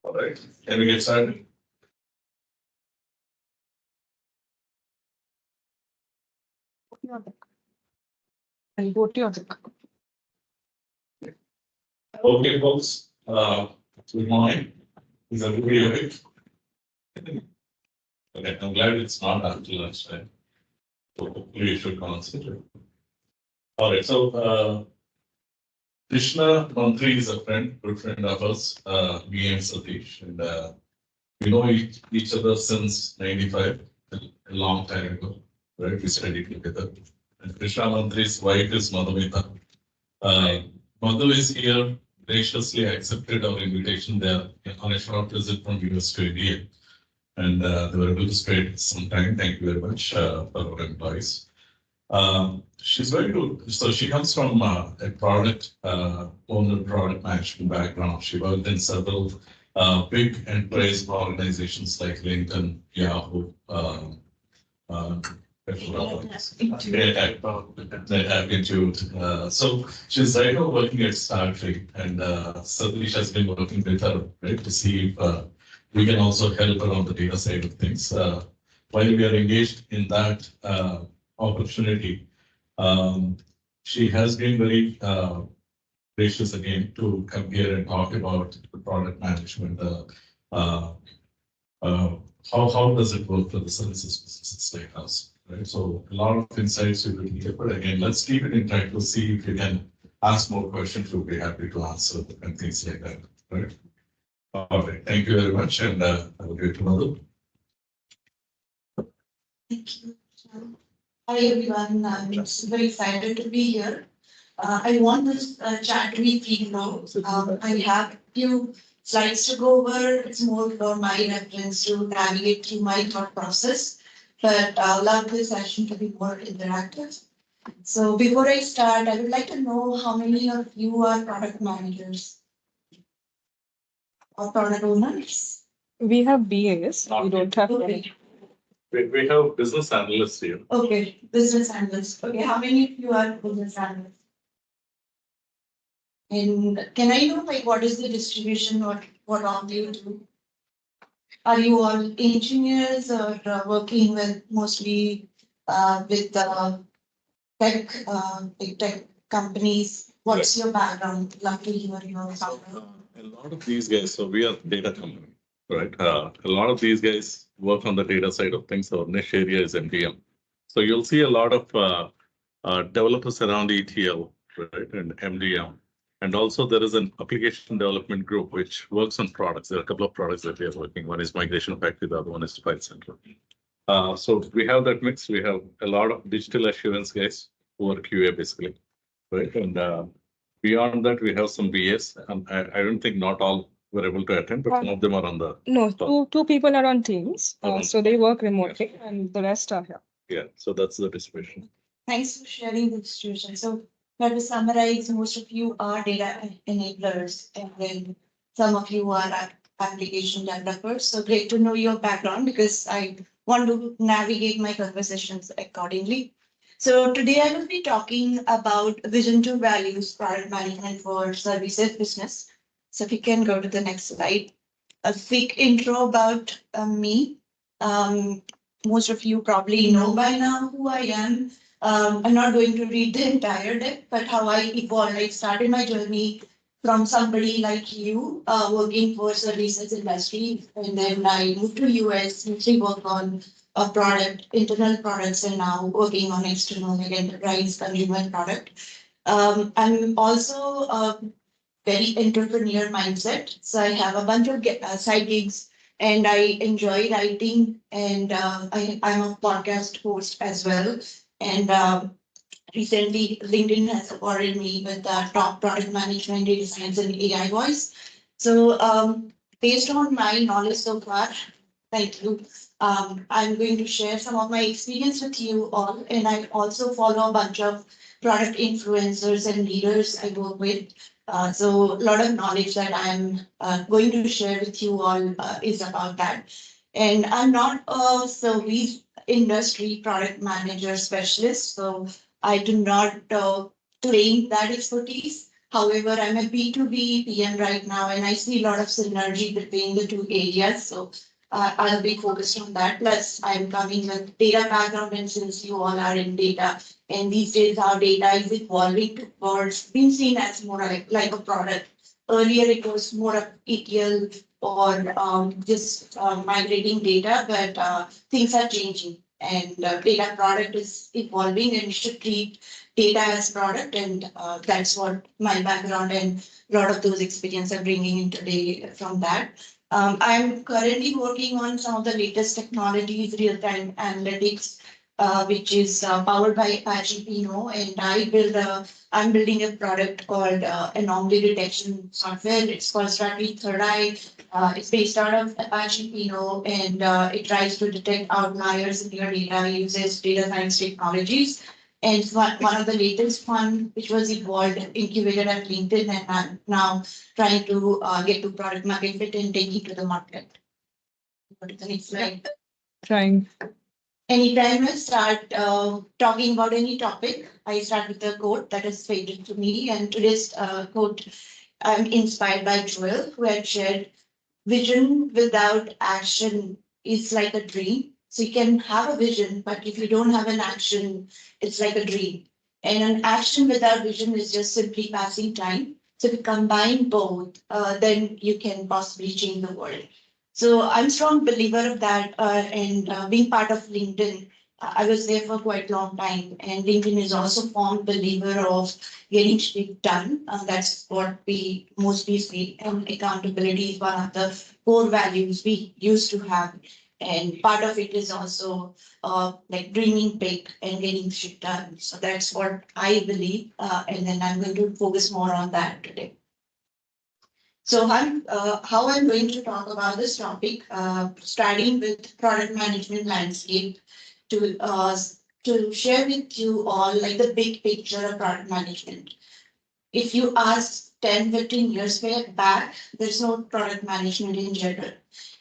All right, can we get started? And go to your Okay, folks, good morning. Is everybody awake? Okay, I'm glad it's not after lunchtime. So hopefully you should concentrate. All right, so Krishna Mantri is a good friend of ours, me and Satish, and we know each other since 95, a long time ago, right? We studied together. And Krishna Mantri's wife is Madhumita. Madhu is here, graciously accepted our invitation there on a short visit from US to India. And they were able to spend some time. Thank you very much for our employees. She's very good. So she comes from a product owner, product management background. She worked in several big enterprise organizations like LinkedIn, Yahoo, so she's right now working at Startree, and Satish has been working with her, right, to see if we can also help her on the data side of things. While we are engaged in that opportunity, she has been very gracious again to come here and talk about the product management. How does it work for the services businesses like us? Right? So a lot of insights you will get, but again, let's keep it interactive. We'll see if you can ask more questions. We'll be happy to answer and things like that. Right? All right. Thank you very much, and I will get to Madhu. Thank you. Hi everyone. I'm very excited to be here. I want this chat to be free flow. I have a few slides to go over. It's more for my reference to navigate through my thought process, but I'd love this session to be more interactive. So before I start, I would like to know how many of you are product managers or product owners? We have BAs. We don't have any. We have business analysts here. Okay, business analysts. Okay, how many of you are business analysts? And can I know like what is the distribution or what all do you do? Are you all engineers or working with mostly with tech, big tech companies? What's your background? Love to hear your background. A lot of these guys, so we are data company, right? A lot of these guys work on the data side of things. Our niche area is MDM. So you'll see a lot of developers around ETL, right, and MDM. And also there is an application development group which works on products. There are a couple of products that we are working. One is Migration Factory, the other one is File Center. So we have that mix. We have a lot of digital assurance guys who are QA basically, right? And beyond that, we have some BS. I don't think not all were able to attend, but some of them are on the. No, two people are on Teams, so they work remotely, and the rest are here. Yeah, so that's the distribution. Thanks for sharing the distribution. So let me summarize, most of you are data enablers, and then some of you are application developers. So great to know your background because I want to navigate my conversations accordingly. So today I will be talking about vision to values, product management for services business. So if you can go to the next slide. A quick intro about me. Most of you probably know by now who I am. I'm not going to read the entire deck, but how I evolved. I started my journey from somebody like you, working for services industry, and then I moved to US, mostly work on a product, internal products, and now working on external like enterprise consumer product. I'm also a very entrepreneur mindset, so I have a bunch of side gigs. And I enjoy writing, and I'm a podcast host as well. And recently, LinkedIn has awarded me with the top product management, data science, and AI voice. So based on my knowledge so far, thank you. I'm going to share some of my experience with you all, and I also follow a bunch of product influencers and leaders I work with. So a lot of knowledge that I'm going to share with you all is about that. And I'm not a service industry product manager specialist, so I do not claim that expertise. However, I'm a B2B PM right now, and I see a lot of synergy between the two areas. So I'll be focused on that. Plus, I'm coming with data background, and since you all are in data, and these days our data is evolving towards being seen as more like a product. Earlier, it was more of ETL or just migrating data, but things are changing and data product is evolving and you should treat data as product. And that's what my background and a lot of those experience are bringing in today from that. I'm currently working on some of the latest technologies, real-time analytics, which is powered by Apache Pinot, and I'm building a product called anomaly detection software. It's called Strategy Third Eye. It's based out of Apache Pinot, and it tries to detect outliers in your data, uses data science technologies. And it's one of the latest one, which was evolved, incubated at LinkedIn, and I'm now trying to get to product market fit and take it to the market. Go to the next slide. Trying. Anytime I start talking about any topic, I start with a quote that is favorite to me. And today's quote, I'm inspired by Joel, who had shared, vision without action is like a dream. So you can have a vision, but if you don't have an action, it's like a dream. And an action without vision is just simply passing time. So if you combine both, then you can possibly change the world. So I'm a strong believer of that, and being part of LinkedIn, I was there for quite a long time, and LinkedIn is also fond believer of getting shit done. That's what we mostly see, and accountability is one of the core values we used to have. And part of it is also like dreaming big and getting shit done. So that's what I believe, and then I'm going to focus more on that today. So how I'm going to talk about this topic, starting with product management landscape, to share with you all like the big picture of product management. If you ask 10, 15 years back, there's no product management in general.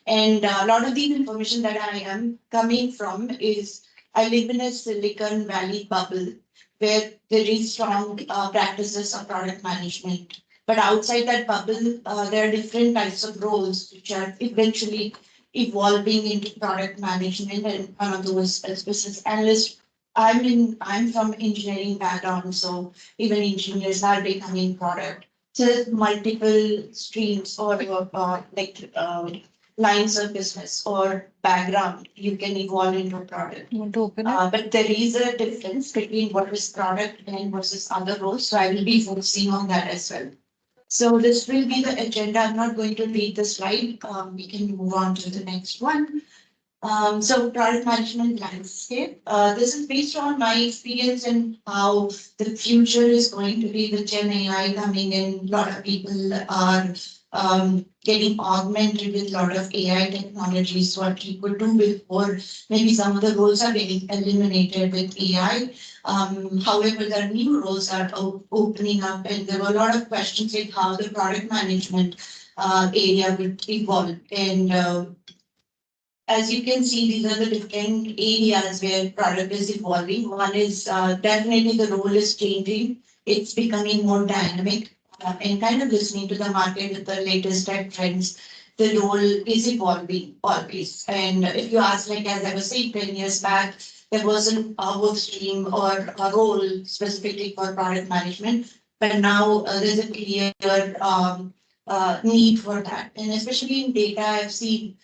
And a lot of the information that I am coming from is I live in a Silicon Valley bubble where there is strong practices of product management. But outside that bubble, there are different types of roles which are eventually evolving into product management, and one of those is business analyst. I'm from engineering background, so even engineers are becoming product. So there's multiple streams or lines of business or background you can evolve into a product. Want to open it? But there is a difference between what is product and versus other roles. So I will be focusing on that as well. So this will be the agenda. I'm not going to read the slide. We can move on to the next one. So product management landscape. This is based on my experience and how the future is going to be with Gen AI coming in. A lot of people are getting augmented with a lot of AI technologies. What you could do before, maybe some of the roles are getting eliminated with AI. However, the new roles are opening up, and there were a lot of questions like how the product management area would evolve. And as you can see, these are the different areas where product is evolving. One is definitely the role is changing. It's becoming more dynamic and kind of listening to the market with the latest tech trends. The role is evolving always. And if you ask, like as I was saying, 10 years back, there wasn't a work stream or a role specifically for product management. But now there's a clear need for that. And especially in data, I've seen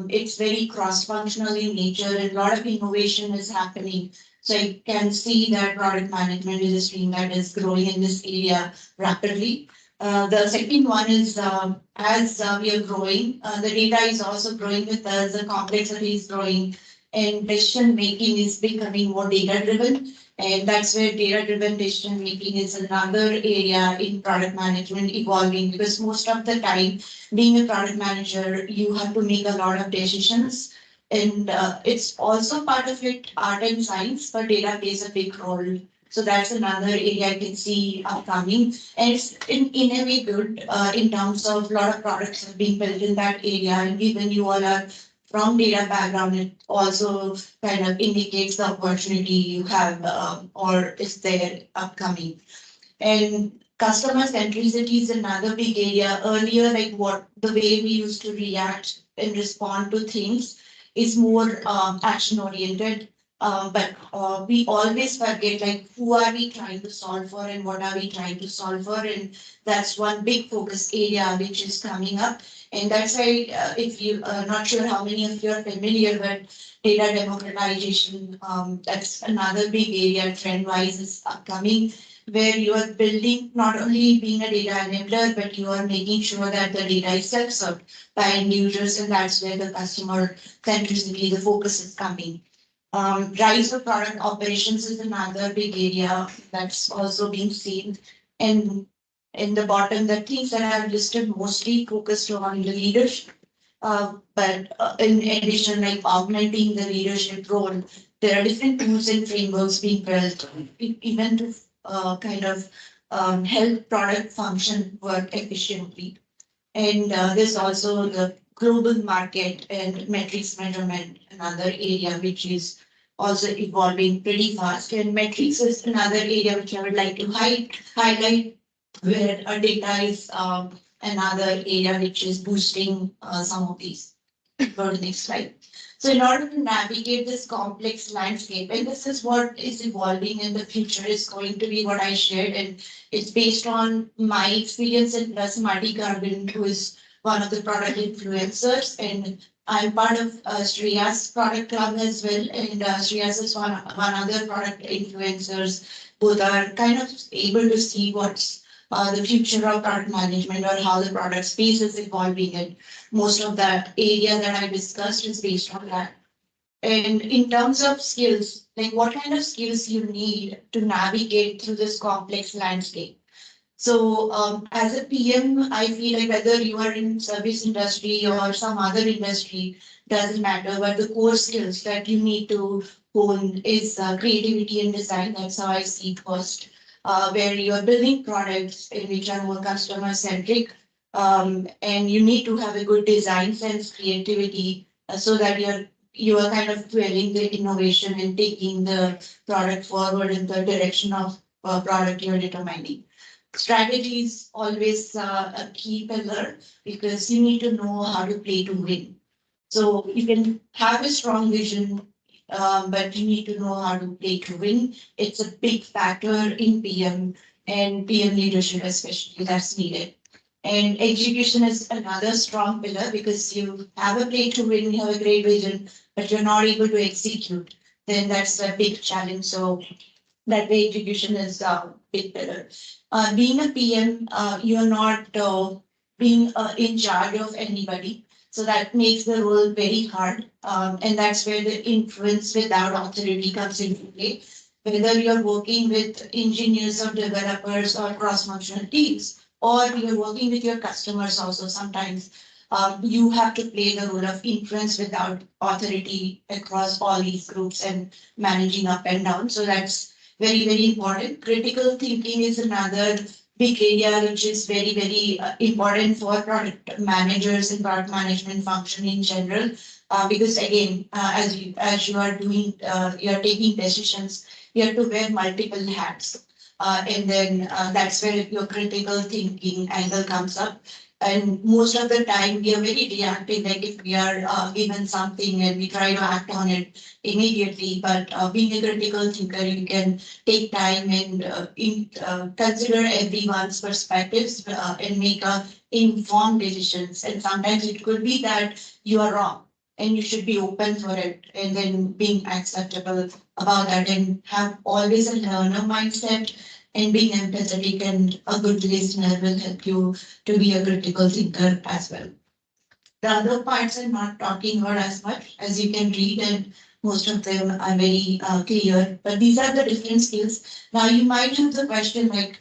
it's very cross-functional in nature and a lot of innovation is happening. So I can see that product management is a stream that is growing in this area rapidly. The second one is as we are growing, the data is also growing with us, the complexity is growing, and decision making is becoming more data driven. And that's where data driven decision making is another area in product management evolving, because most of the time, being a product manager, you have to make a lot of decisions. And it's also part of it, art and science, but data plays a big role. So that's another area I can see upcoming. And it's in a way good in terms of a lot of products are being built in that area. And given you all are from data background, it also kind of indicates the opportunity you have or is there upcoming. And customer centricity is another big area. Earlier, like what the way we used to react and respond to things is more action oriented. But we always forget like who are we trying to solve for and what are we trying to solve for, and that's one big focus area which is coming up. And that's why if you not sure how many of you are familiar, but data democratization, that's another big area trend wise is upcoming, where you are building not only being a data enabler, but you are making sure that the data is self-served by end users, and that's where the customer centricity, the focus is coming. Rise of product operations is another big area that's also being seen. And in the bottom, the things that I have listed mostly focused on the leadership. But in addition, like augmenting the leadership role, there are different tools and frameworks being built, even to kind of help product function work efficiently. And there's also the global market and metrics measurement, another area which is also evolving pretty fast. And metrics is another area which I would like to highlight, where our data is another area which is boosting some of these. Go to the next slide. So in order to navigate this complex landscape, and this is what is evolving in the future, is going to be what I shared, and it's based on my experience and plus Marty Garvin, who is one of the product influencers, and I'm part of Shreya's product club as well, and Shreya's is one other product influencers. Both are kind of able to see what's the future of product management or how the product space is evolving, and most of that area that I discussed is based on that. And in terms of skills, like what kind of skills you need to navigate through this complex landscape. So as a PM, I feel like whether you are in service industry or some other industry, doesn't matter, but the core skills that you need to hone is creativity and design. That's how I see it first, where you're building products in which are more customer centric. And you need to have a good design sense, creativity, so that you are kind of fueling the innovation and taking the product forward in the direction of product you're determining. Strategy is always a key pillar because you need to know how to play to win. So you can have a strong vision, but you need to know how to play to win. It's a big factor in PM and PM leadership, especially that's needed. And execution is another strong pillar because you have a play to win, you have a great vision, but you're not able to execute. Then that's a big challenge. So that way execution is a big pillar. Being a PM, you're not being in charge of anybody. So that makes the role very hard. And that's where the influence without authority comes into play. Whether you're working with engineers or developers or cross-functional teams, or you're working with your customers also, sometimes you have to play the role of influence without authority across all these groups and managing up and down. So that's very, very important. Critical thinking is another big area which is very, very important for product managers and product management function in general. Because again, as you are doing, you are taking decisions, you have to wear multiple hats. And then that's where your critical thinking angle comes up. And most of the time we are very reactive, like if we are given something and we try to act on it immediately, but being a critical thinker, you can take time and consider everyone's perspectives and make informed decisions. And sometimes it could be that you are wrong and you should be open for it, and then being acceptable about that and have always a learner mindset. And being empathetic and a good listener will help you to be a critical thinker as well. The other parts I'm not talking about as much, as you can read, and most of them are very clear. But these are the different skills. Now you might have the question like,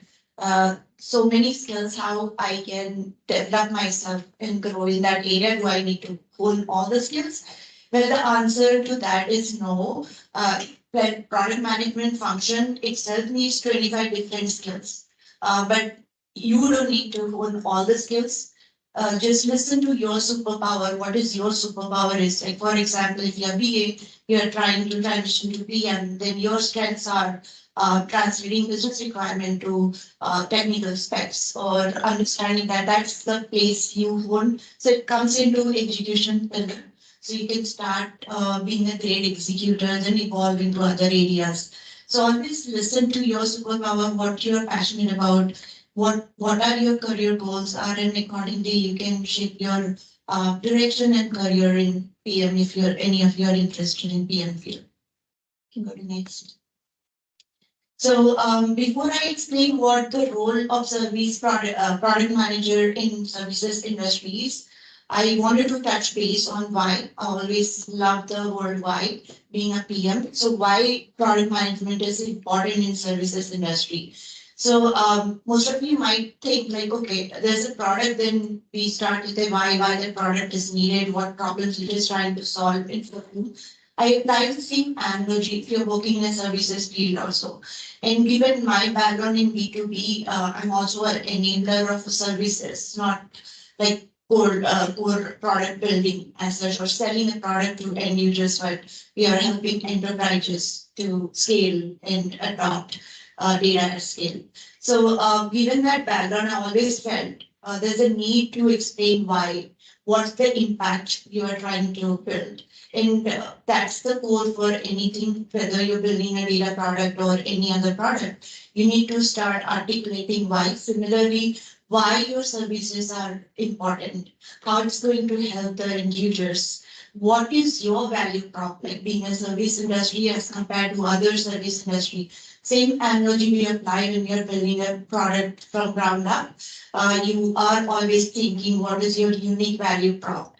so many skills, how I can develop myself and grow in that area. Do I need to hone all the skills? Well, the answer to that is no. When product management function itself needs 25 different skills. But you don't need to own all the skills. just listen to your superpower. What is your superpower is like, for example, if you're BA, you're trying to transition to PM, then your strengths are translating business requirement to technical specs or understanding that that's the place you want. So it comes into execution pillar. So you can start being a great executor, then evolve into other areas. So always listen to your superpower, what you're passionate about, what are your career goals are, and accordingly you can shape your direction and career in PM if you're any of you are interested in PM field. You can go to next. So before I explain what the role of product manager in services industries, I wanted to touch base on why I always love the word why being a PM. So why product management is important in services industry. So most of you might think like, okay, there's a product, then we start with a why the product is needed, what problems it is trying to solve. I apply the same analogy if you're working in a services field also. And given my background in B2B, I'm also an enabler of services, not like core product building as such or selling a product to end users, but we are helping enterprises to scale and adopt data at scale. So given that background, I always felt there's a need to explain why, what's the impact you are trying to build. And that's the core for anything, whether you're building a data product or any other product. You need to start articulating why. Similarly, why your services are important, how it's going to help the end users. What is your value prop, like being a service industry as compared to other service industry? Same analogy we apply when we are building a product from ground up. You are always thinking what is your unique value prop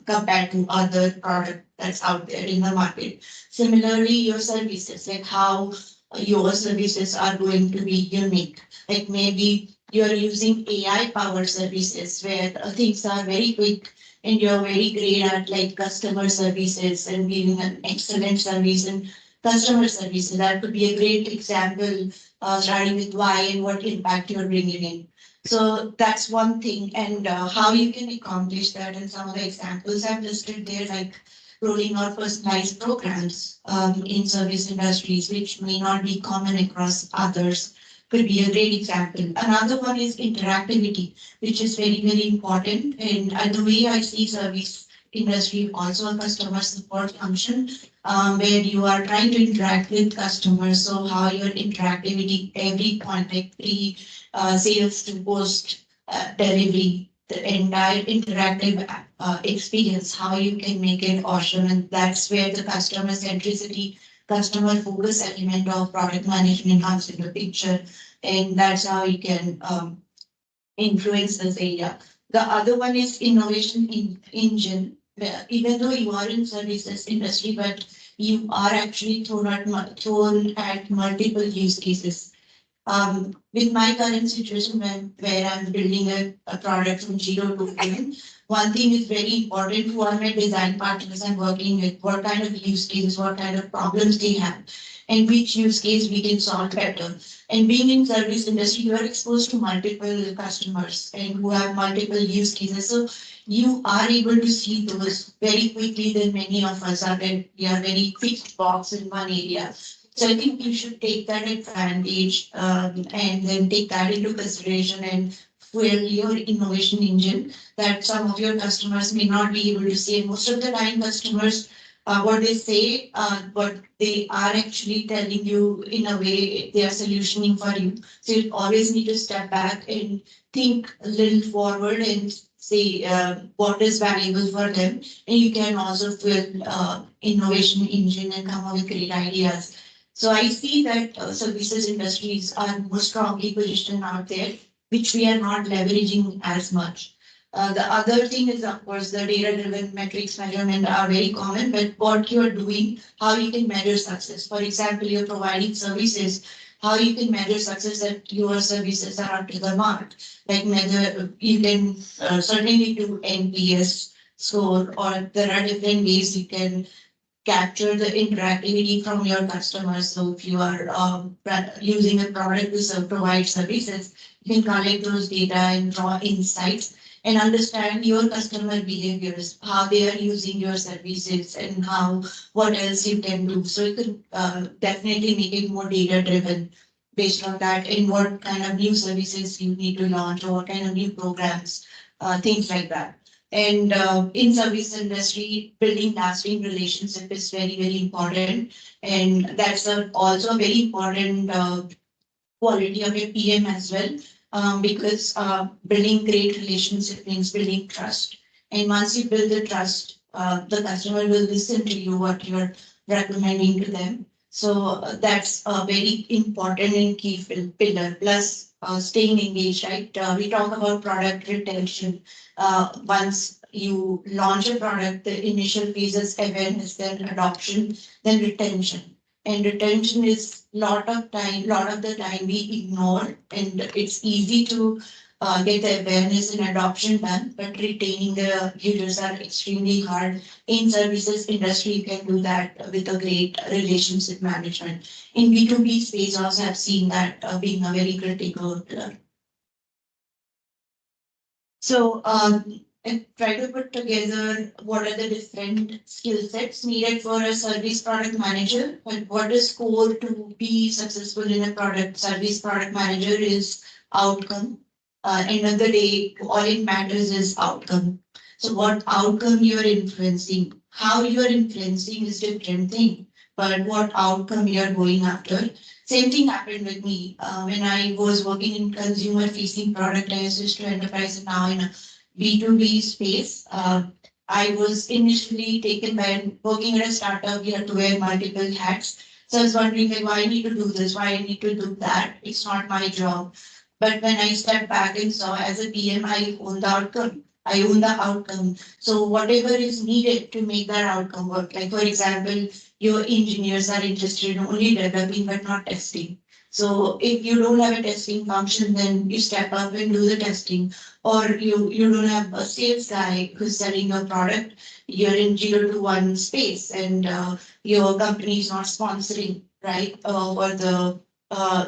compared to other product that's out there in the market. Similarly, your services, like how your services are going to be unique. Like maybe you're using AI powered services where things are very quick and you're very great at like customer services and giving an excellent service and customer services. That could be a great example, starting with why and what impact you're bringing in. So that's one thing, and how you can accomplish that. And some of the examples I've listed there, like rolling out personalized programs in service industries, which may not be common across others, could be a great example. Another one is interactivity, which is very, very important. And the way I see service industry, also a customer support function, where you are trying to interact with customers. So how your interactivity, every point, like pre sales to post delivery, the entire interactive experience, how you can make it awesome. And that's where the customer centricity, customer focus element of product management comes into the picture. And that's how you can influence this area. The other one is innovation engine. Even though you are in services industry, but you are actually thrown at multiple use cases. With my current situation where I'm building a product from zero to one, one thing is very important. Who are my design partners I'm working with? What kind of use cases, what kind of problems they have, and which use case we can solve better. And being in service industry, you are exposed to multiple customers and who have multiple use cases. So you are able to see those very quickly than many of us are. We are very fixed box in one area. So I think you should take that advantage and then take that into consideration and fuel your innovation engine that some of your customers may not be able to see. Most of the time, customers, what they say, but they are actually telling you in a way they are solutioning for you. So you always need to step back and think a little forward and say what is valuable for them. And you can also fuel innovation engine and come up with great ideas. So I see that services industries are more strongly positioned out there, which we are not leveraging as much. The other thing is, of course, the data-driven metrics measurement are very common, but what you're doing, how you can measure success. For example, you're providing services, how you can measure success that your services are up to the mark. Like you can certainly do NPS score, or there are different ways you can capture the interactivity from your customers. So if you are using a product to provide services, you can collect those data and draw insights and understand your customer behaviors, how they are using your services, and what else you can do. So you can definitely make it more data driven based on that, and what kind of new services you need to launch, or what kind of new programs, things like that. And in service industry, building lasting relationship is very, very important. And that's also a very important quality of a PM as well, because building great relationship means building trust. And once you build the trust, the customer will listen to you what you're recommending to them. So that's a very important and key pillar. Plus, staying engaged, right? We talk about product retention. Once you launch a product, the initial phases awareness, then adoption, then retention. And retention is lot of the time we ignore, and it's easy to get the awareness and adoption done, but retaining the users are extremely hard. In services industry, you can do that with a great relationship management. In B2B space, also have seen that being a very critical pillar. So and try to put together what are the different skill sets needed for a service product manager, and what is core to be successful in a product. Service product manager is outcome. End of the day, all it matters is outcome. So what outcome you are influencing, how you are influencing is different thing, but what outcome you are going after. Same thing happened with me when I was working in consumer facing product. I switched to enterprise, and now in a B2B space. I was initially taken by working at a startup. We had to wear multiple hats. So I was wondering, like, why I need to do this? Why I need to do that? It's not my job. But when I stepped back and saw as a PM, I own the outcome. I own the outcome. So whatever is needed to make that outcome work. Like, for example, your engineers are interested in only developing but not testing. So if you don't have a testing function, then you step up and do the testing. Or you don't have a sales guy who's selling your product. You're in 0 to 1 space, and your company is not sponsoring, right? Or the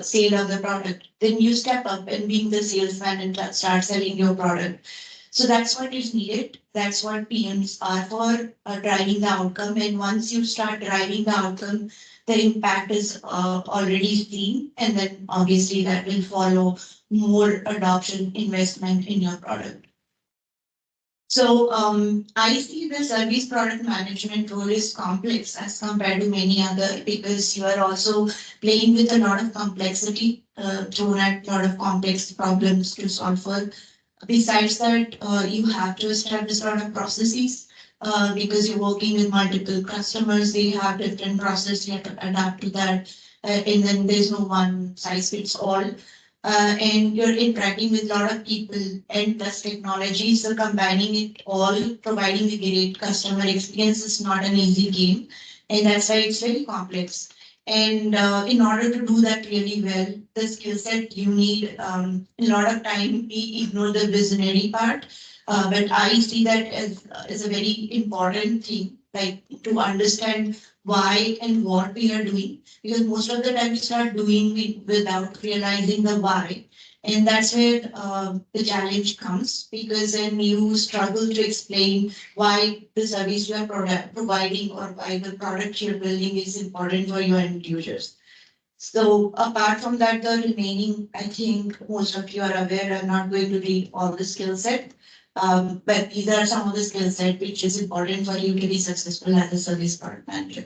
sale of the product. Then you step up and being the salesman and start selling your product. So that's what is needed. That's what PMs are for, driving the outcome. And once you start driving the outcome, the impact is already seen. And then obviously that will follow more adoption investment in your product. So I see the service product management role is complex as compared to many other, because you are also playing with a lot of complexity, thrown at a lot of complex problems to solve for. Besides that, you have to establish a lot of processes because you're working with multiple customers. They have different processes. You have to adapt to that. And then there's no one size fits all. And you're interacting with a lot of people and plus technology. So combining it all, providing a great customer experience is not an easy game. And that's why it's very complex. And in order to do that really well, the skill set you need, a lot of time we ignore the visionary part. But I see that as a very important thing, like to understand why and what we are doing, because most of the time we start doing it without realizing the why. And that's where the challenge comes, because then you struggle to explain why the service you are providing or why the product you're building is important for your end users. So apart from that, the remaining, I think most of you are aware, I'm not going to read all the skill set. But these are some of the skill set which is important for you to be successful as a service product manager.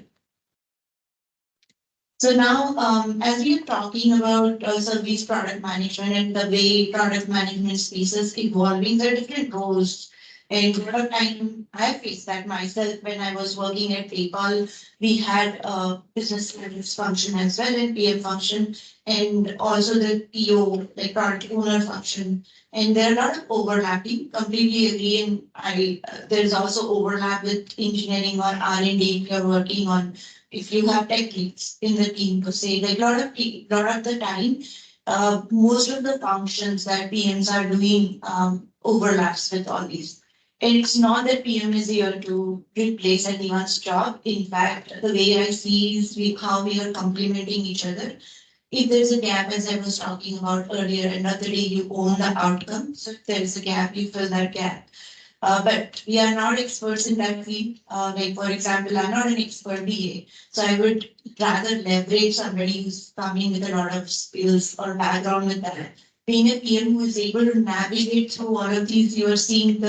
So now, as we are talking about service product management and the way product management space is evolving, there are different roles. And a lot of time I faced that myself when I was working at PayPal. We had a business analyst function as well, and PM function, and also the PO, like product owner function. And there are a lot of overlapping. Completely agree, and there is also overlap with engineering or R&D if you're working on. If you have tech leads in the team to say, like lot of the time, most of the functions that PMs are doing overlaps with all these. And it's not that PM is here to replace anyone's job. In fact, the way I see is how we are complementing each other. if there's a gap, as I was talking about earlier, end of the day, you own the outcome. So if there is a gap, you fill that gap. But we are not experts in that field. Like, for example, I'm not an expert BA. So I would rather leverage somebody who's coming with a lot of skills or background with that. Being a PM who is able to navigate through all of these, you're leveraging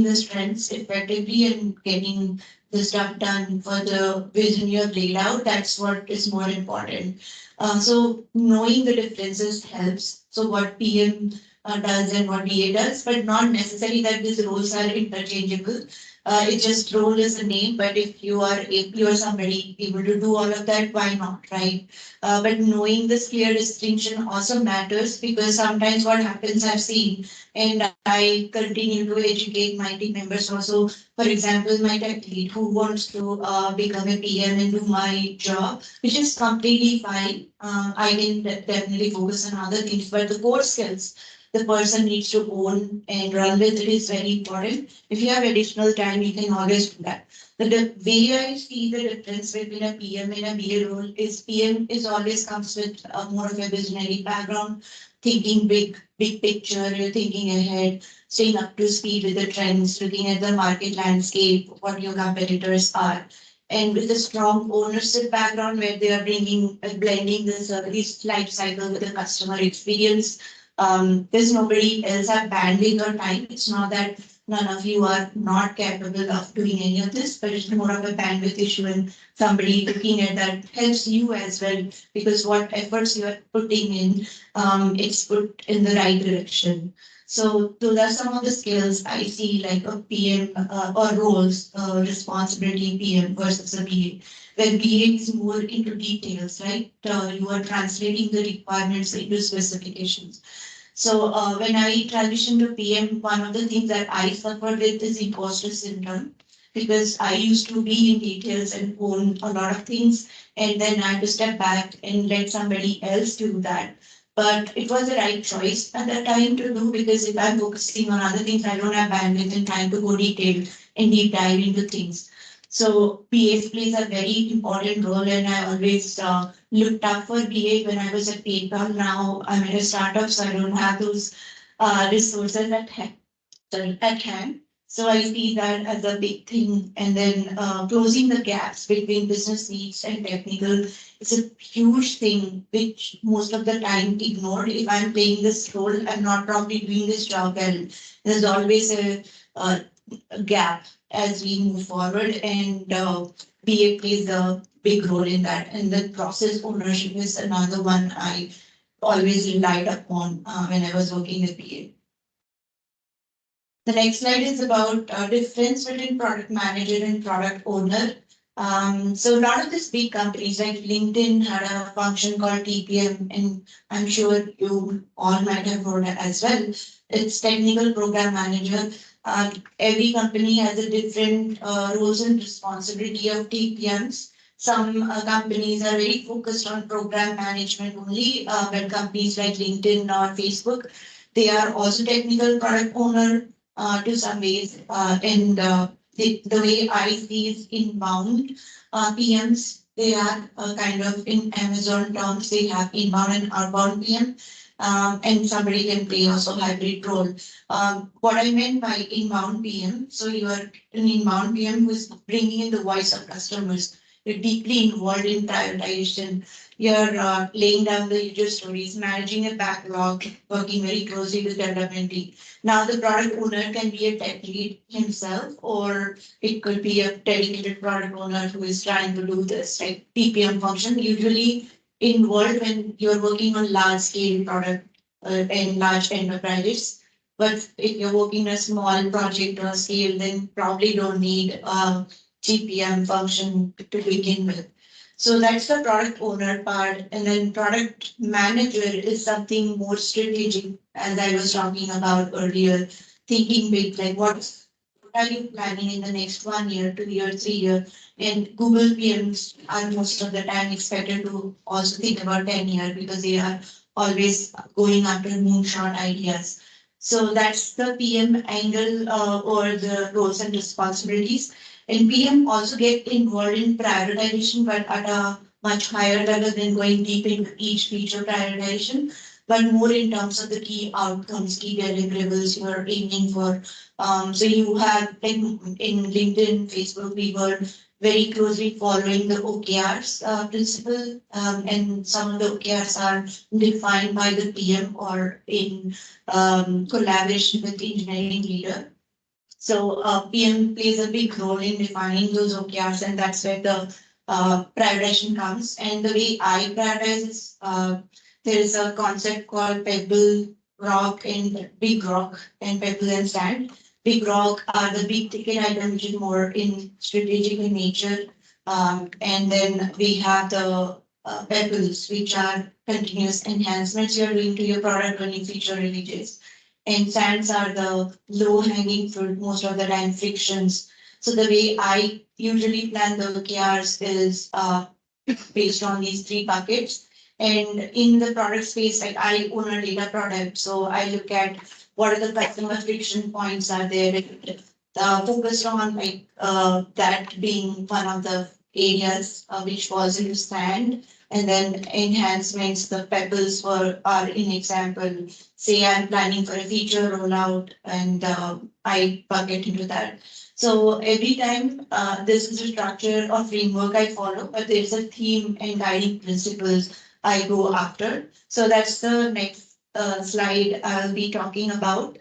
the strengths effectively and getting the stuff done for the vision you have laid out. That's what is more important. So knowing the differences helps. So what PM does and what BA does, but not necessarily that these roles are interchangeable. It just role is a name, but if you are somebody able to do all of that, why not, right? But knowing this clear distinction also matters, because sometimes what happens I've seen, and I continue to educate my team members also. For example, my tech lead who wants to become a PM and do my job, which is completely fine. I can definitely focus on other things, but the core skills the person needs to own and run with it is very important. If you have additional time, you can always do that. The way I see the difference between a PM and a BA role is PM is always comes with more of a visionary background, thinking big picture, you're thinking ahead, staying up to speed with the trends, looking at the market landscape, what your competitors are. And with a strong ownership background where they are blending the service life cycle with the customer experience. There's nobody else have bandwidth or time. It's not that none of you are not capable of doing any of this, but it's more of a bandwidth issue, and somebody looking at that helps you as well, because what efforts you are putting in, it's put in the right direction. So those are some of the skills I see, like a PM or roles, responsibility PM versus a BA. Where BA is more into details, right? You are translating the requirements into specifications. So when I transitioned to PM, one of the things that I suffered with is imposter syndrome, because I used to be in details and own a lot of things, and then I had to step back and let somebody else do that. But it was the right choice at that time to do, because if I'm focusing on other things, I don't have bandwidth and time to go detailed and deep dive into things. So PA plays a very important role, and I always looked up for BA when I was at PayPal. Now I'm at a startup, so I don't have those resources at hand. So I see that as a big thing. And then closing the gaps between business needs and technical is a huge thing, which most of the time ignored. If I'm playing this role, I'm not probably doing this job well. There's always a gap as we move forward, and BA plays a big role in that. And the process ownership is another one I always relied upon when I was working with BA. The next slide is about difference between product manager and product owner. So a lot of these big companies like LinkedIn had a function called TPM, and I'm sure you all might have heard it as well. It's technical program manager. Every company has a different roles and responsibility of TPMs. Some companies are very focused on program management only, but companies like LinkedIn or Facebook, they are also technical product owner to some ways. And the way I see is inbound PMs, they are kind of in Amazon terms, they have inbound and outbound PM. And somebody can play also hybrid role. What I meant by inbound PM, so you are an inbound PM who is bringing in the voice of customers. You're deeply involved in prioritization. You're laying down the user stories, managing a backlog, working very closely with development team. Now the product owner can be a tech lead himself, or it could be a dedicated product owner who is trying to do this, like PPM function. Usually involved when you're working on large scale product and large enterprises. But if you're working a small project or scale, then probably don't need GPM function to begin with. So that's the product owner part. And then product manager is something more strategic, as I was talking about earlier, thinking big, like what are you planning in the next 1 year, 2 year, 3 year? And Google PMs are most of the time expected to also think about 10 years, because they are always going after moonshot ideas. So that's the PM angle or the roles and responsibilities. And PM also get involved in prioritization, but at a much higher level than going deep into each feature prioritization, but more in terms of the key outcomes, key deliverables you're aiming for. So you have in LinkedIn, Facebook, we were very closely following the OKRs principle, and some of the OKRs are defined by the PM or in collaboration with the engineering leader. So PM plays a big role in defining those OKRs, and that's where the prioritization comes. And the way I prioritize is there is a concept called pebble, rock, and big rock, and pebble and sand. Big rock are the big ticket items, which is more in strategic in nature. And then we have the pebbles, which are continuous enhancements you're doing to your product or new feature releases. And sands are the low hanging fruit, most of the time frictions. So the way I usually plan the OKRs is based on these three buckets. And in the product space, like I own a data product, so I look at what are the customer friction points are there, focused on like that being one of the areas which was in sand, and then enhancements, the pebbles are in example. Say I'm planning for a feature rollout, and I bucket into that. So every time this is a structure or framework I follow, but there's a theme and guiding principles I go after. So that's the next slide I'll be talking about.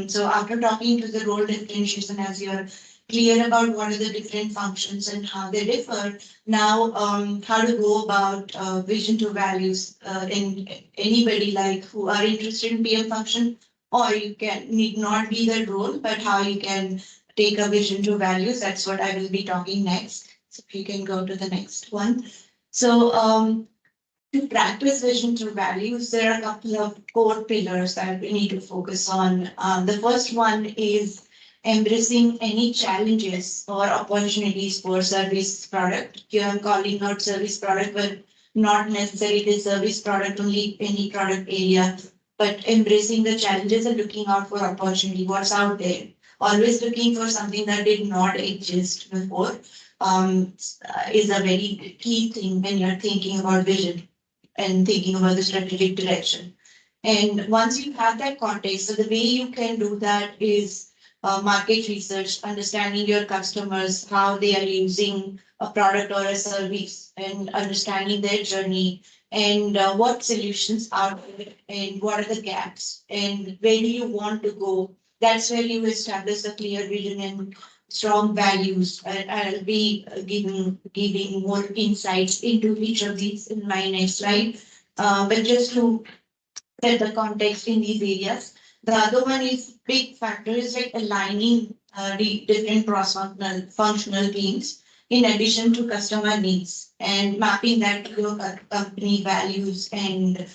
So after talking to the role differentiation, as you're clear about what are the different functions and how they differ, now how to go about vision to values, and anybody like who are interested in PM function, or you can need not be the role, but how you can take a vision to values. That's what I will be talking next. So if you can go to the next one. So to practice vision through values, there are a couple of core pillars that we need to focus on. The first one is embracing any challenges or opportunities for service product. Here I'm calling out service product, but not necessarily the service product only, any product area, but embracing the challenges and looking out for opportunity, what's out there. Always looking for something that did not exist before is a very key thing when you're thinking about vision and thinking about the strategic direction. And once you have that context, so the way you can do that is market research, understanding your customers, how they are using a product or a service, and understanding their journey, and what solutions are there, and what are the gaps, and where do you want to go. That's where you establish a clear vision and strong values. I'll be giving more insights into each of these in my next slide. But just to set the context in these areas, the other one is big factor is like aligning the different cross-functional functional teams in addition to customer needs, and mapping that to your company values and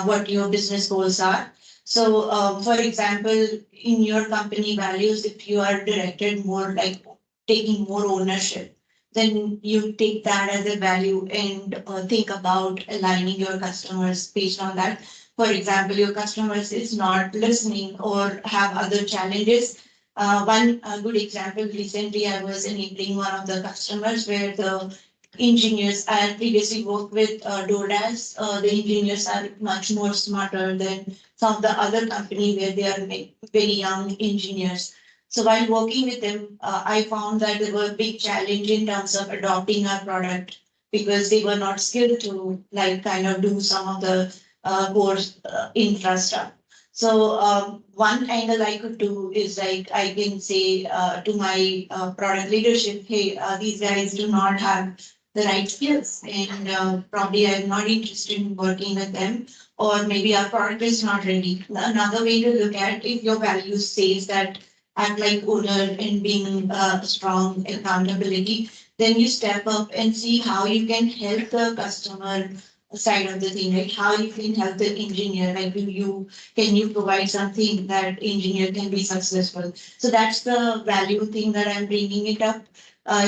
what your business goals are. So, for example, in your company values, if you are directed more like taking more ownership, then you take that as a value and think about aligning your customers based on that. For example, your customers is not listening or have other challenges. One good example, recently I was enabling one of the customers where the engineers I had previously worked with DoorDash. The engineers are much more smarter than some of the other company where they are very young engineers. So while working with them, I found that there were a big challenge in terms of adopting our product because they were not skilled to like kind of do some of the core infrastructure. So one angle I could do is like I can say to my product leadership, hey, these guys do not have the right skills, and probably I'm not interested in working with them, or maybe our product is not ready. Another way to look at if your values says that act like owner and being strong accountability, then you step up and see how you can help the customer side of the thing, like how you can help the engineer, like can you provide something that engineer can be successful. So that's the value thing that I'm bringing it up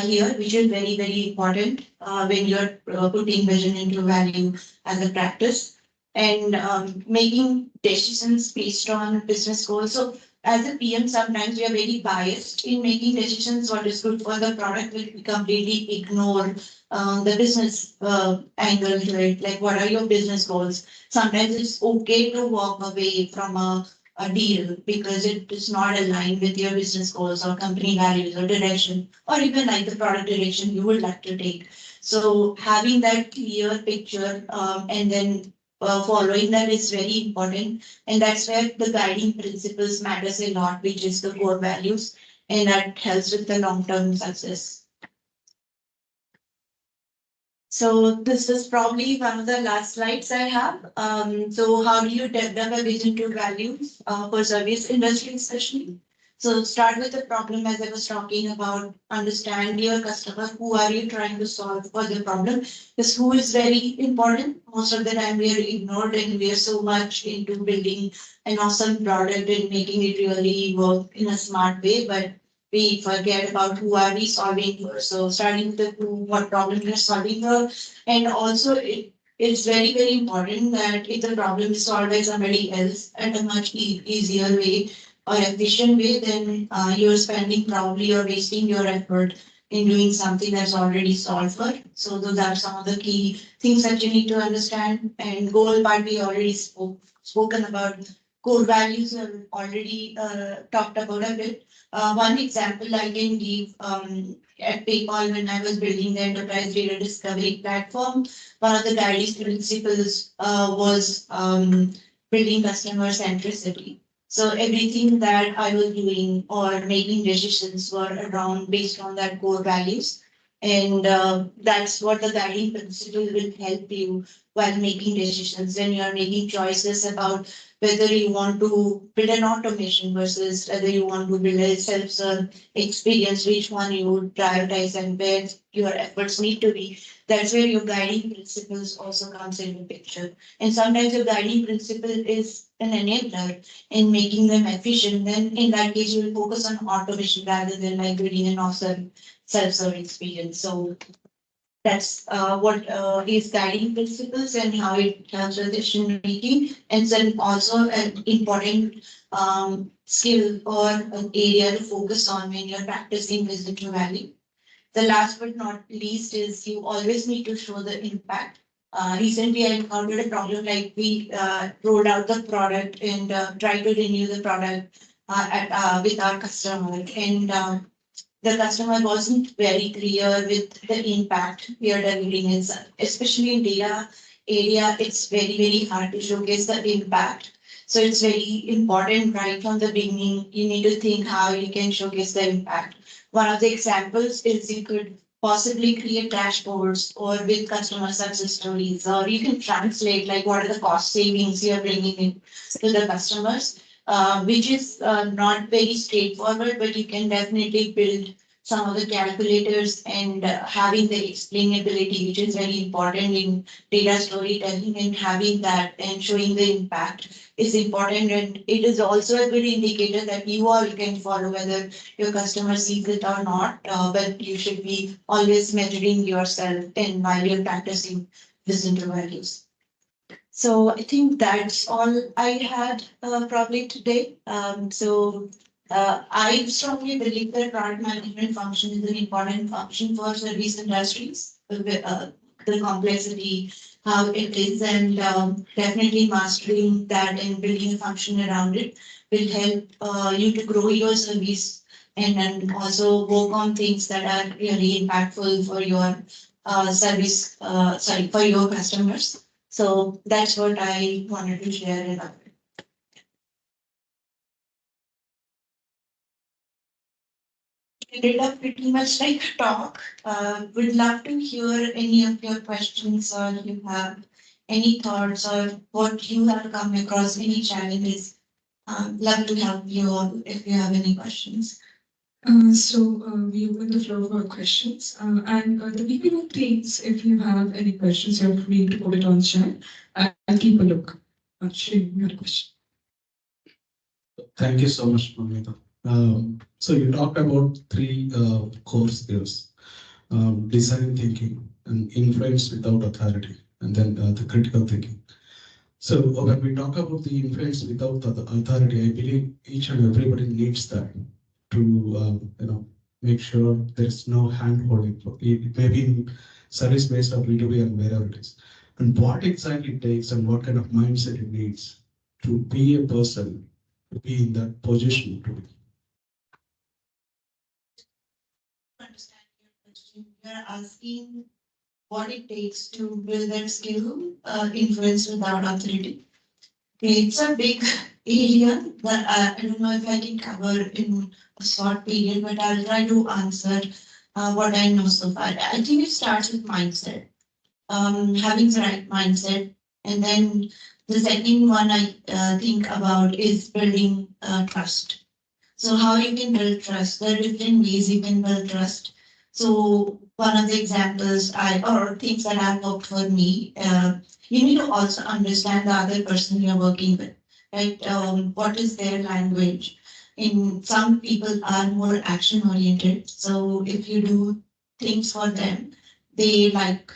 here, which is very, very important when you're putting vision into value as a practice, and making decisions based on business goals. So as a PM, sometimes we are very biased in making decisions. What is good for the product will we completely ignore the business angle to it. Like, what are your business goals? Sometimes it's okay to walk away from a deal because it is not aligned with your business goals or company values or direction, or even like the product direction you would like to take. So having that clear picture and then following that is very important. And that's where the guiding principles matters a lot, which is the core values, and that helps with the long-term success. So this is probably one of the last slides I have. So how do you develop a vision to values for service industry especially? So start with the problem as I was talking about, understand your customer, who are you trying to solve for the problem? Because who is very important. Most of the time we are ignored and we are so much into building an awesome product and making it really work in a smart way, but we forget about who are we solving for. So starting with the who, what problem we are solving for, and also it's very, very important that if the problem is solved by somebody else at a much easier way or efficient way, then you're spending probably or wasting your effort in doing something that's already solved for. So those are some of the key things that you need to understand. And goal part we already spoken about. Core values are already talked about a bit. One example I can give at PayPal when I was building the enterprise data discovery platform, one of the guiding principles was building customer centricity. So everything that I was doing or making decisions were around based on that core values. And that's what the guiding principle will help you while making decisions when you are making choices about whether you want to build an automation versus whether you want to build a self-serve experience, which one you would prioritize and where your efforts need to be. That's where your guiding principles also comes into picture. And sometimes your guiding principle is an enabler in making them efficient. Then in that case, you will focus on automation rather than like building an awesome self-serve experience. So that's what is guiding principles and how it helps with decision making. And then also an important skill or an area to focus on when you're practicing vision to value. The last but not least is you always need to show the impact. Recently, I encountered a problem like we rolled out the product and tried to renew the product with our customer, and the customer wasn't very clear with the impact we are delivering in, especially in data area. It's very, very hard to showcase the impact. So it's very important right from the beginning. You need to think how you can showcase the impact. One of the examples is you could possibly create dashboards or with customer success stories, or you can translate like what are the cost savings you're bringing in to the customers, which is not very straightforward, but you can definitely build some of the calculators and having the explainability, which is very important in data storytelling, and having that and showing the impact is important. And it is also a good indicator that you all can follow whether your customer sees it or not, but you should be always measuring yourself and while you're practicing vision to values. So I think that's all I had probably today. I strongly believe that product management function is an important function for service industries. The complexity, how it is, and definitely mastering that and building a function around it will help you to grow your service and then also work on things that are really impactful for your for your customers. So that's what I wanted to share. And ended up pretty much like a talk. Would love to hear any of your questions, or you have any thoughts or what you have come across, any challenges. Love to help you all if you have any questions. We open the floor for questions. And the people who thinks, if you have any questions, you're free to put it on chat. I'll keep a look. Shri, you had a question. Thank you so much, Blumetra. So you talked about three core skills: design thinking, and influence without authority, and then the critical thinking. So when we talk about the influence without the authority, I believe each and everybody needs that to make sure there is no hand holding. It may be in service based or B2B and wherever it is. And what exactly it takes and what kind of mindset it needs to be a person, to be in that position to be. Understand your question. You're asking what it takes to build that skill, influence without authority. Okay, it's a big area that I don't know if I can cover in a short period, but I'll try to answer what I know so far. I think it starts with mindset, having the right mindset. And then the second one I think about is building trust. So how you can build trust? There are different ways you can build trust. So one of the examples or things that have worked for me, you need to also understand the other person you're working with, right? What is their language? In some people are more action oriented. So if you do things for them, they like,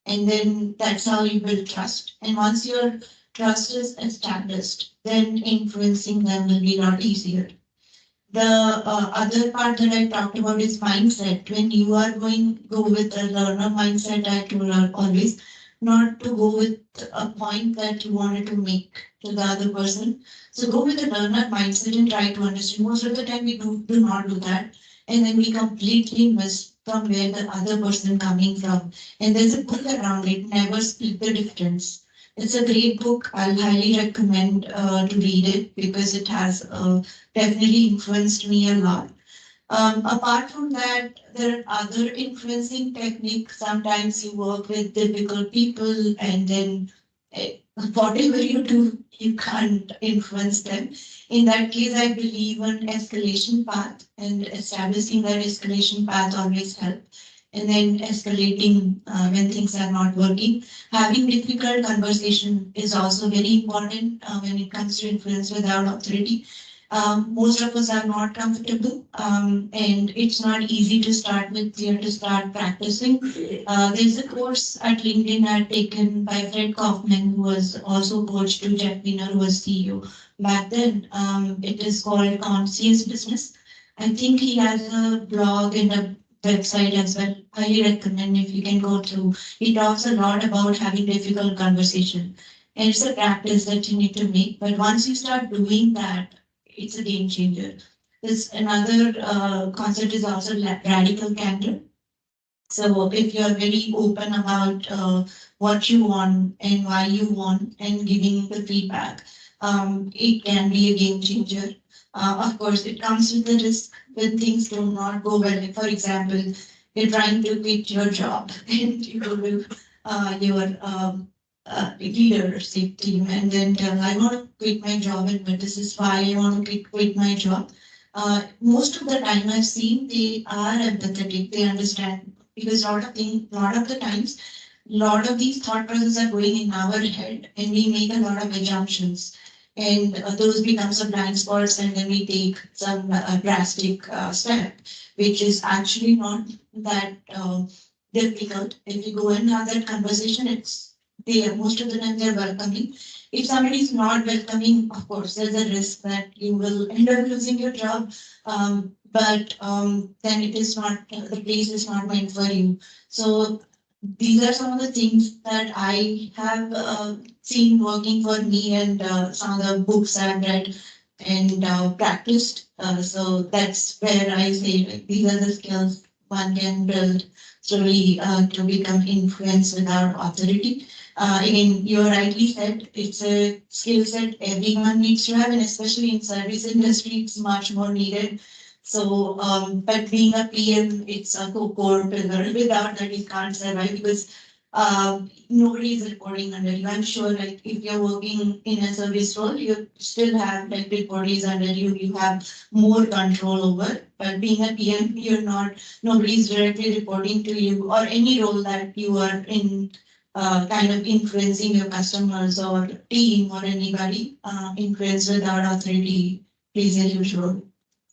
and then that's how you build trust. And once your trust is established, then influencing them will be a lot easier. The other part that I talked about is mindset. When you are go with a learner mindset, I told always not to go with a point that you wanted to make to the other person. So go with a learner mindset and try to understand. Most of the time we do not do that. And then we completely miss from where the other person coming from. And there's a book around it, Never Split the Difference. It's a great book. I'll highly recommend to read it because it has definitely influenced me a lot. Apart from that, there are other influencing techniques. Sometimes you work with difficult people, and then whatever you do, you can't influence them. In that case, I believe an escalation path, and establishing that escalation path always helps. And then escalating when things are not working. Having difficult conversation is also very important when it comes to influence without authority. Most of us are not comfortable, and it's not easy to start with. You have to start practicing. There's a course at LinkedIn I've taken by Fred Kaufman, who was also coach to Jeff Wiener, who was CEO back then. It is called Conscious Business. I think he has a blog and a website as well. I recommend if you can go through. He talks a lot about having difficult conversation. And it's a practice that you need to make. But once you start doing that, it's a game changer. There's another concept is also radical candor. So if you're very open about what you want and why you want and giving the feedback, it can be a game changer. Of course, it comes with the risk when things do not go well. For example, you're trying to quit your job and you go to your leadership team and then tell, I want to quit my job, but this is why I want to quit my job. Most of the time I've seen they are empathetic, they understand, because lot of the times, lot of these thought processes are going in our head and we make a lot of assumptions, and those becomes a blind spots, and then we take some drastic step, which is actually not that difficult. If you go and have that conversation, it's there. Most of the time they're welcoming. If somebody is not welcoming, of course, there's a risk that you will end up losing your job. But then it is not, the place is not meant for you. So these are some of the things that I have seen working for me, and some of the books I've read and practiced. So that's where I say, like, these are the skills one can build slowly to become influence without authority. Again, you rightly said it's a skill set everyone needs to have, and especially in service industry, it's much more needed. So, but being a PM, it's a core pillar. Without that, you can't survive, because nobody is reporting under you. I'm sure, like, if you're working in a service role, you still have like reportees under you. You have more control over. But being a PM, you're not. Nobody is directly reporting to you, or any role that you are in. Kind of influencing your customers or team or anybody, influence without authority plays a huge role.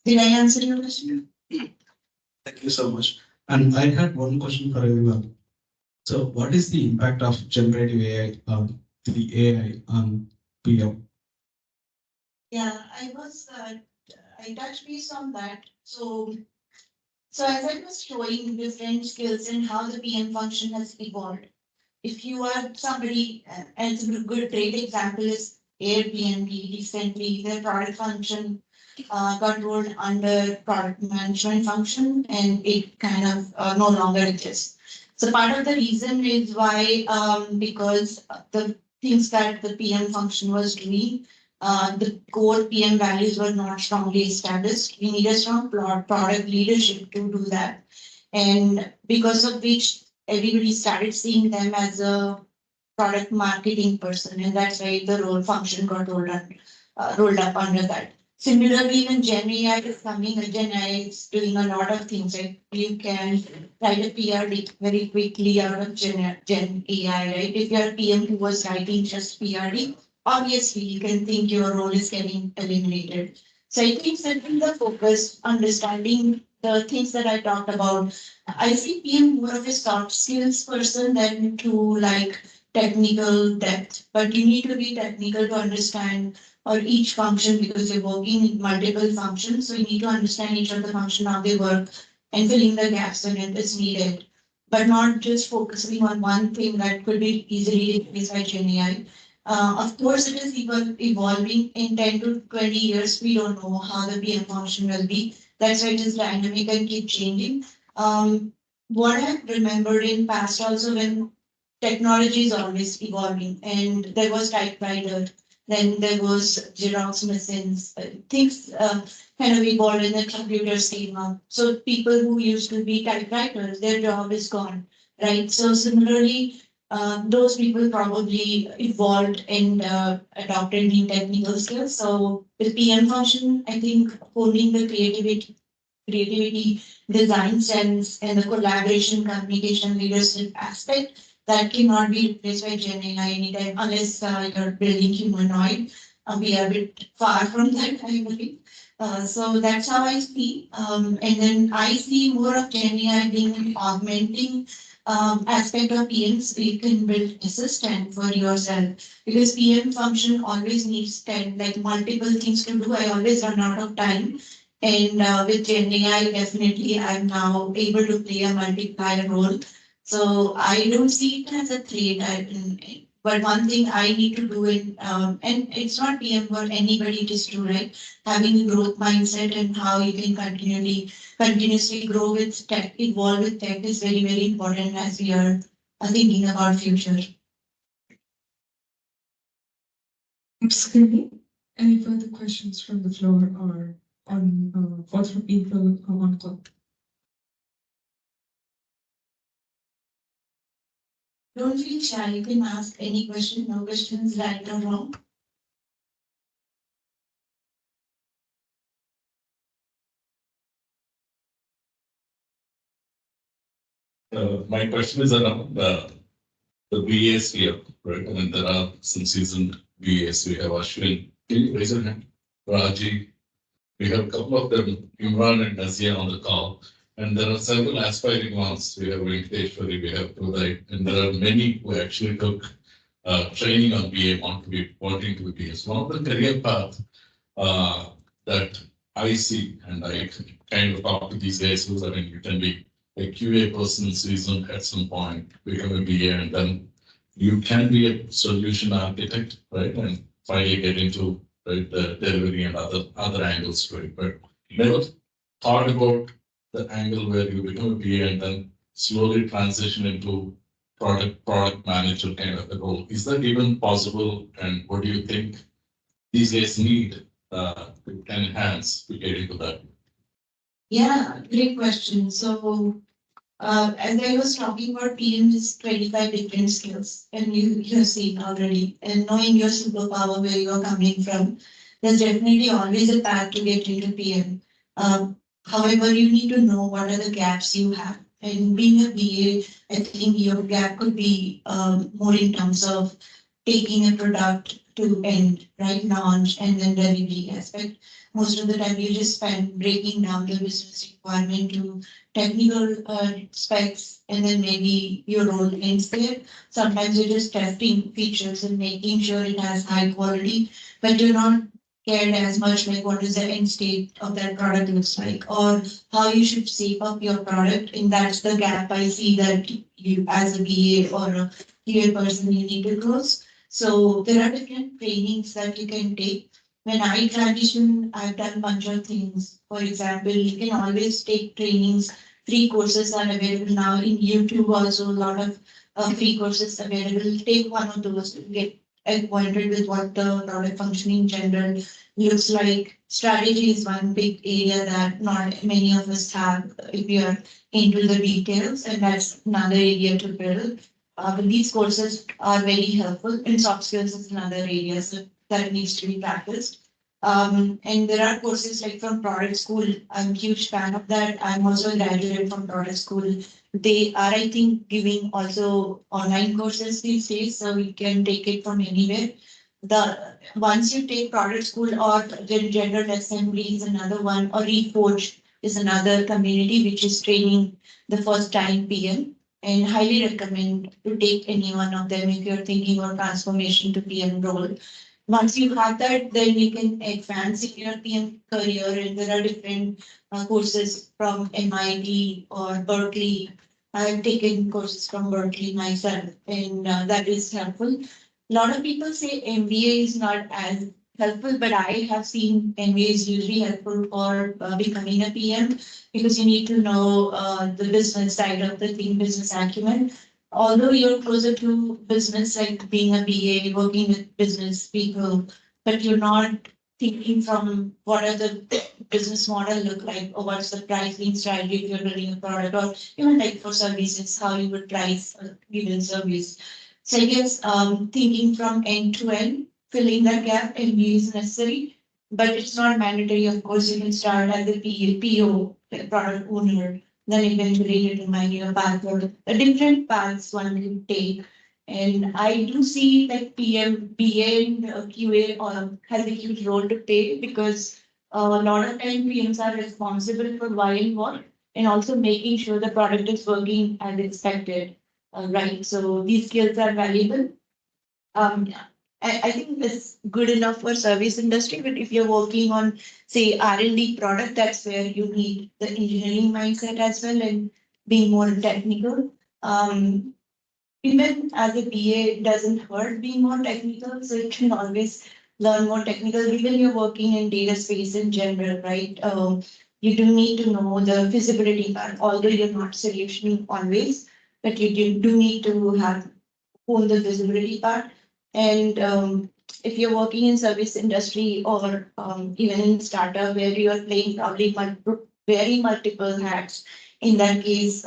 Did I answer your question? Thank you so much. And I had one question for everyone. So what is the impact of generative AI the AI on PM? Yeah, I touched base on that. So as I was showing different skills and how the PM function has evolved, if you are somebody, and it's a great example is Airbnb recently, their product function got rolled under product management function and it kind of no longer exists. So part of the reason is why, because the things that the PM function was doing, the core PM values were not strongly established. We need a strong product leadership to do that. And because of which everybody started seeing them as a product marketing person, and that's why the role function got rolled up under that. Similarly, even Gen AI is coming. Gen AI is doing a lot of things. Like you can write a PRD very quickly out of Gen AI, right? If you're a PM who was writing just PRD, obviously you can think your role is getting eliminated. So I think setting the focus, understanding the things that I talked about, I see PM more of a soft skills person than to like technical depth, but you need to be technical to understand or each function because you're working in multiple functions. So you need to understand each of the function, how they work and filling the gaps when it is needed, but not just focusing on one thing that could be easily replaced by Gen AI. Of course, it is evolving in 10 to 20 years. We don't know how the PM function will be. That's why it is dynamic and keep changing. What I've remembered in past also when technology is always evolving and there was typewriter, then there was Xerox machines, things kind of evolved and the computers came up. So people who used to be typewriters, their job is gone, right? So similarly, those people probably evolved and adopted new technical skills. So with PM function, I think honing the creativity, design sense, and the collaboration, communication, leadership aspect that cannot be replaced by Gen AI anytime unless you're building humanoid. We are a bit far from that, I believe. So that's how I see. And then I see more of Gen AI being an augmenting aspect of PM. So you can build assistant for yourself because PM function always needs 10, like multiple things to do. I always run out of time. And with Gen AI, definitely I'm now able to play a multiplier role. So I don't see it as a threat. But one thing I need to do and it's not PM for anybody, it is true, right? Having a growth mindset and how you can continuously grow with tech, evolve with tech is very, very important as we are thinking about future. Absolutely. Any further questions from the floor or on for the people on call? Don't feel shy. You can ask any question, no questions, right or wrong. My question is around the BAs here, right? And there are some seasoned BAs. We have Ashwin. Can you raise your hand? Raji. We have a couple of them, Imran and Nazia on the call. And there are several aspiring ones. We have Venkateshwari, we have Uday, and there are many who actually took training on BA, wanting to be BAs. One of the career path that I see, and I kind of talk to these guys who, I mean, you can be a QA person seasoned at some point, become a BA, and then you can be a solution architect, right? And finally get into right the delivery and other angles to it. But never thought about the angle where you become a BA and then slowly transition into product manager kind of a role. Is that even possible? And what do you think these days need to enhance to get into that? Yeah, great question. So as I was talking about PM is 25 different skills and you have seen already and knowing your superpower where you're coming from, there's definitely always a path to get into PM. However, you need to know what are the gaps you have. And being a BA, I think your gap could be more in terms of taking a product to end, right? Launch and then delivery aspect. Most of the time you just spend breaking down the business requirement to technical specs, and then maybe your role ends there. Sometimes you're just testing features and making sure it has high quality, but you're not cared as much like what is the end state of that product looks like, or how you should shape up your product. And that's the gap I see that you as a BA or a QA person you need to close. So there are different trainings that you can take. When I transition, I've done a bunch of things. For example, you can always take trainings. Free courses are available now in YouTube. Also, a lot of free courses available. Take one of those to get acquainted with what the product functioning in general looks like. Strategy is one big area that not many of us have if we are into the details, and that's another area to build. But these courses are very helpful, and soft skills is another area so that needs to be practiced. And there are courses like from product school. I'm a huge fan of that. I'm also a graduate from product school. They are, I think, giving also online courses these days, so we can take it from anywhere. The once you take product school or the general assembly is another one, or Reforge is another community which is training the first time PM, and highly recommend to take any one of them if you're thinking of transformation to PM role. Once you have that, then you can advance in your PM career, and there are different courses from MIT or Berkeley. I've taken courses from Berkeley myself, and that is helpful. A lot of people say MBA is not as helpful, but I have seen MBA is usually helpful for becoming a PM because you need to know the business side of the thing, business acumen. Although you're closer to business, like being a BA, working with business people, but you're not thinking from what are the business model look like, or what's the pricing strategy if you're building a product, or even like for services, how you would price a given service. So I guess thinking from end to end, filling that gap and is necessary, but it's not mandatory. Of course, you can start as a PO, like product owner, then eventually determine your path or the different paths one can take. And I do see like PM, BA and QA has a huge role to play because a lot of time PMs are responsible for why and what, and also making sure the product is working as expected. Right, so these skills are valuable. I think it's good enough for service industry, but if you're working on, say, R&D product, that's where you need the engineering mindset as well and being more technical. Even as a BA, it doesn't hurt being more technical, so you can always learn more technical, even you're working in data space in general, right? You do need to know the feasibility part, although you're not solutioning always, but you do need to have own the visibility part. And if you're working in service industry or even in startup where you are playing probably very multiple hats, in that case,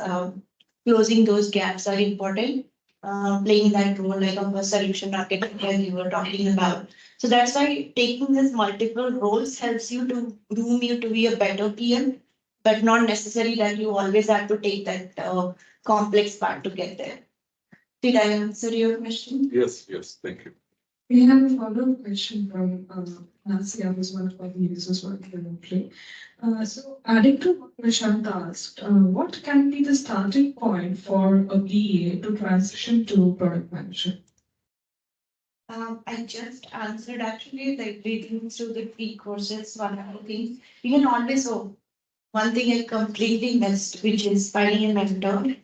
closing those gaps are important. Playing that role like of a solution architect as you were talking about. So that's why taking these multiple roles helps you to groom you to be a better PM, but not necessarily that you always have to take that complex part to get there. Did I answer your question? Yes, thank you. We have a follow-up question from Nancy, who's one of our users working remotely. So adding to what Prashanth asked, what can be the starting point for a BA to transition to product manager? I just answered actually, like reading through the free courses, one of the things. You can always, one thing I completely missed, which is finding a mentor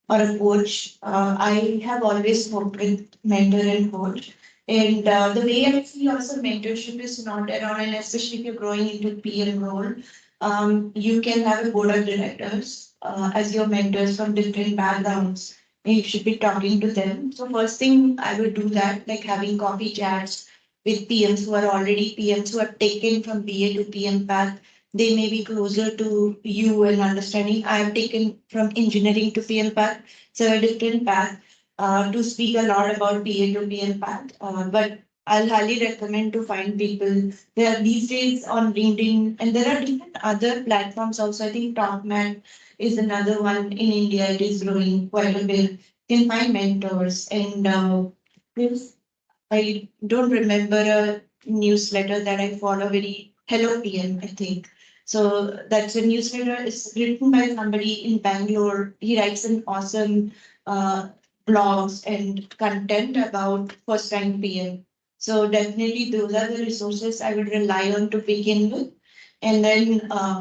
or a coach. I have always worked with mentor and coach. And the way I see also mentorship is not around, and especially if you're growing into PM role, you can have a board of directors as your mentors from different backgrounds. And you should be talking to them. So first thing I would do that, like having coffee chats with PMs who are already PMs who have taken from BA to PM path. They may be closer to you and understanding. I have taken from engineering to PM path, so a different path to speak a lot about BA to PM path. But I'll highly recommend to find people. There are these days on LinkedIn, and there are different other platforms also. I think TalkMan is another one in India. It is growing quite a bit. You can find mentors, and there's I don't remember a newsletter that I follow very Hello PM, I think. So that's a newsletter. It's written by somebody in Bangalore. He writes an awesome blogs and content about first time PM. So definitely those are the resources I would rely on to begin with. And then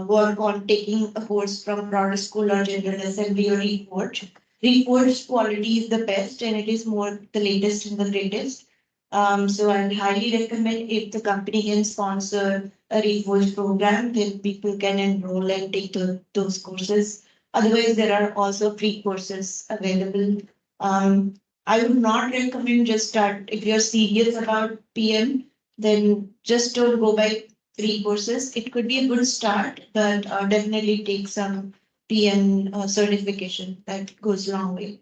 work on taking a course from Broader School or General Assembly or Reforge. Reforge quality is the best and it is more the latest and the greatest. So I highly recommend if the company can sponsor a Reforge program, then people can enroll and take those courses. Otherwise, there are also free courses available. I would not recommend just start if you're serious about PM, then just don't go by free courses. It could be a good start, but definitely take some PM certification. That goes a long way.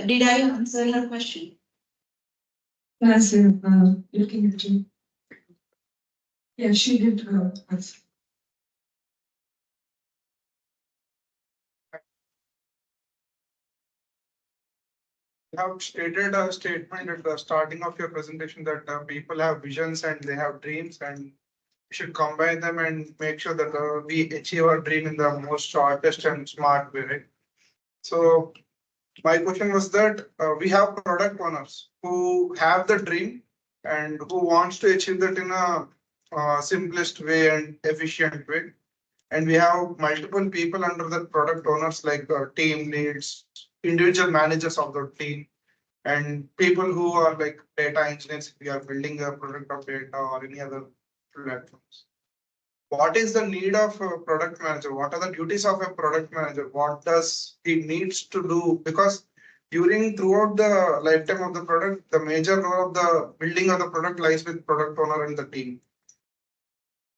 Did I answer your question? Yes, looking at you. Yeah, she did answer. You have stated a statement at the starting of your presentation that people have visions and they have dreams, and we should combine them and make sure that we achieve our dream in the most shortest and smart way. Right? So my question was that we have product owners who have the dream and who wants to achieve that in a simplest way and efficient way. And we have multiple people under the product owners like team leads, individual managers of the team, and people who are like data engineers if we are building a product of data or any other platforms. What is the need of a product manager? What are the duties of a product manager? What does he needs to do? Because throughout the lifetime of the product, the major role of the building of the product lies with product owner and the team.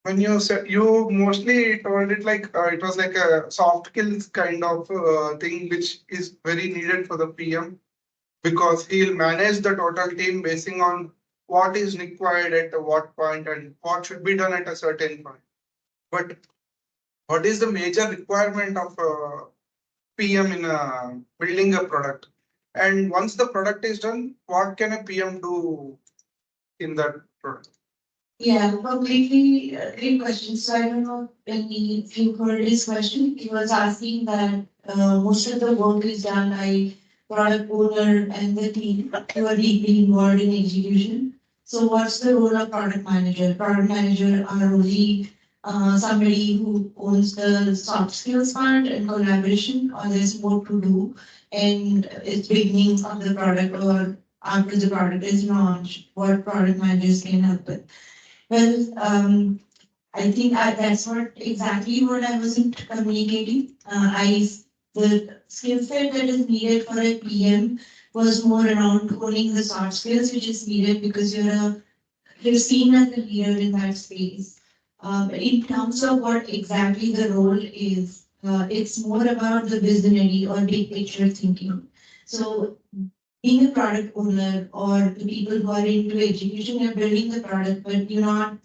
When you said, you mostly told it like it was like a soft skills kind of thing which is very needed for the PM, because he'll manage the total team basing on what is required at what point and what should be done at a certain point. But what is the major requirement of PM in building a product? And once the product is done, what can a PM do in that product? Yeah, completely great question. So I don't know if you heard his question. He was asking that most of the work is done by product owner and the team who are deeply involved in execution. So what's the role of product manager? Product manager are only somebody who owns the soft skills part and collaboration, or there's more to do, and it's beginning of the product or after the product is launched, what product managers can help with. Well, I think that's not exactly what I wasn't communicating. The skill set that is needed for a PM was more around owning the soft skills, which is needed because you're seen as a leader in that space. But in terms of what exactly the role is, it's more about the visionary or big picture thinking. So being a product owner or the people who are into execution, you're building the product, but you're not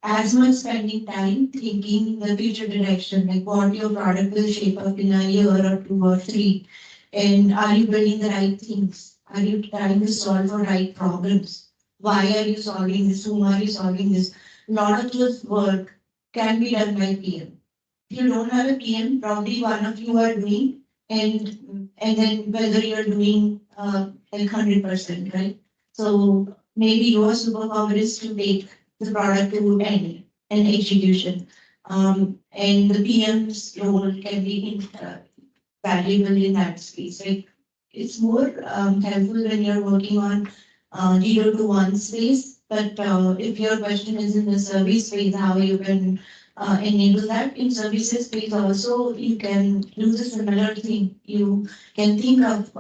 as much spending time thinking the future direction, like what your product will shape up in a year or 2 or 3. And are you building the right things? Are you trying to solve for right problems? Why are you solving this? Whom are you solving this? A lot of this work can be done by PM. If you don't have a PM, probably one of you are doing, and then whether you're doing like 100%, right? So maybe your superpower is to take the product to end and execution. And the PM's role can be valuable in that space. Like it's more helpful when you're working on 0 to 1 space. But if your question is in the service space, how you can enable that in services space also, you can do the similar thing. You can think of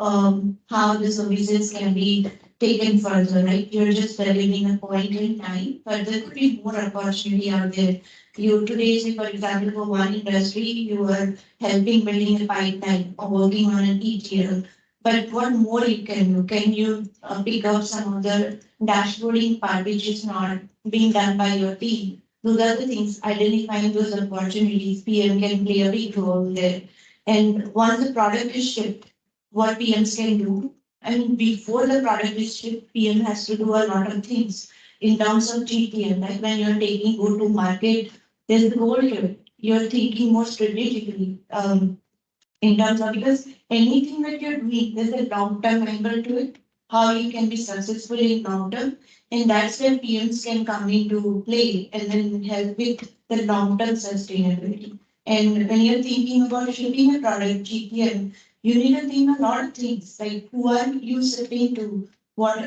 how the services can be taken further, right? You're just delivering a point in time, but there could be more opportunity out there. You today, say for example, for one industry, you are helping building a pipeline or working on an ETL. But what more you can do? Can you pick up some other dashboarding part which is not being done by your team? Those are the things, identifying those opportunities, PM can play a big role there. And once the product is shipped, what PMs can do I mean, before the product is shipped, PM has to do a lot of things in terms of GTM, like when you're taking go to market, there's the goal here. You're thinking more strategically. In terms of because anything that you're doing, there's a long-term angle to it, how you can be successful in long-term, and that's where PMs can come into play and then help with the long-term sustainability. And when you're thinking about shipping a product, GTM, you need to think a lot of things like who are you shipping to, what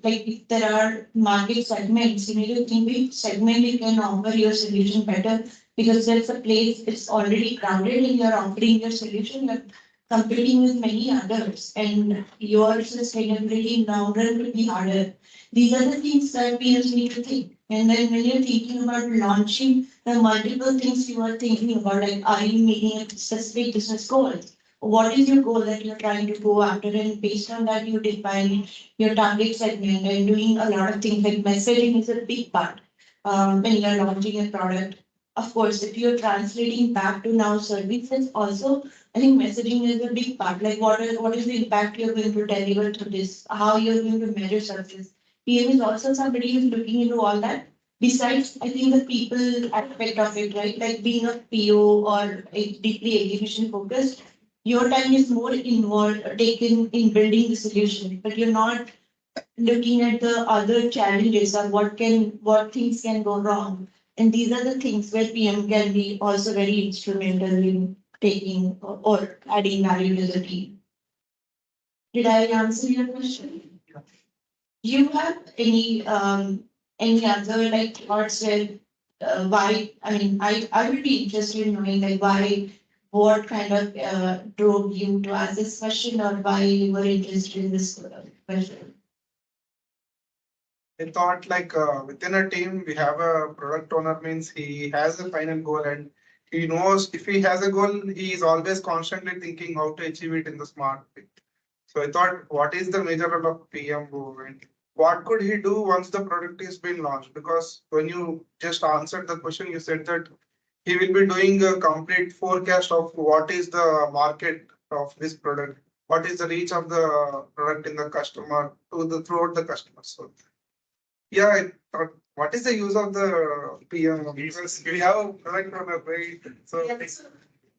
like if there are market segments, you need to think which segment you can offer your solution better because there's a place it's already crowded and you're offering your solution, you're competing with many others and your sustainability in long run will be harder. These are the things that peers need to think. And then when you're thinking about launching the multiple things you are thinking about, like are you meeting a specific business goal? What is your goal that you're trying to go after? And based on that, you define your target segment and doing a lot of things like messaging is a big part when you're launching a product. Of course, if you're translating back to now services, also, I think messaging is a big part. Like what is the impact you're going to deliver to this? How you're going to measure success? PM is also somebody who's looking into all that. Besides, I think the people aspect of it, right? Like being a PO or a deeply execution focused, your time is more involved, taken in building the solution, but you're not looking at the other challenges or what things can go wrong. And these are the things where PM can be also very instrumental in taking or adding value to the team. Did I answer your question? Do you have any other like thoughts where why? I mean, I would be interested in knowing like why, what kind of drove you to ask this question or why you were interested in this question. I thought like within a team, we have a product owner means he has a final goal and he knows if he has a goal, he is always constantly thinking how to achieve it in the smart way. So I thought, what is the major role of PM and what could he do once the product is been launched? Because when you just answered the question, you said that he will be doing a complete forecast of what is the market of this product, what is the reach of the product in the customer throughout the customer. So yeah, I thought, what is the use of the PM? Because we have a product owner, right? So Yes.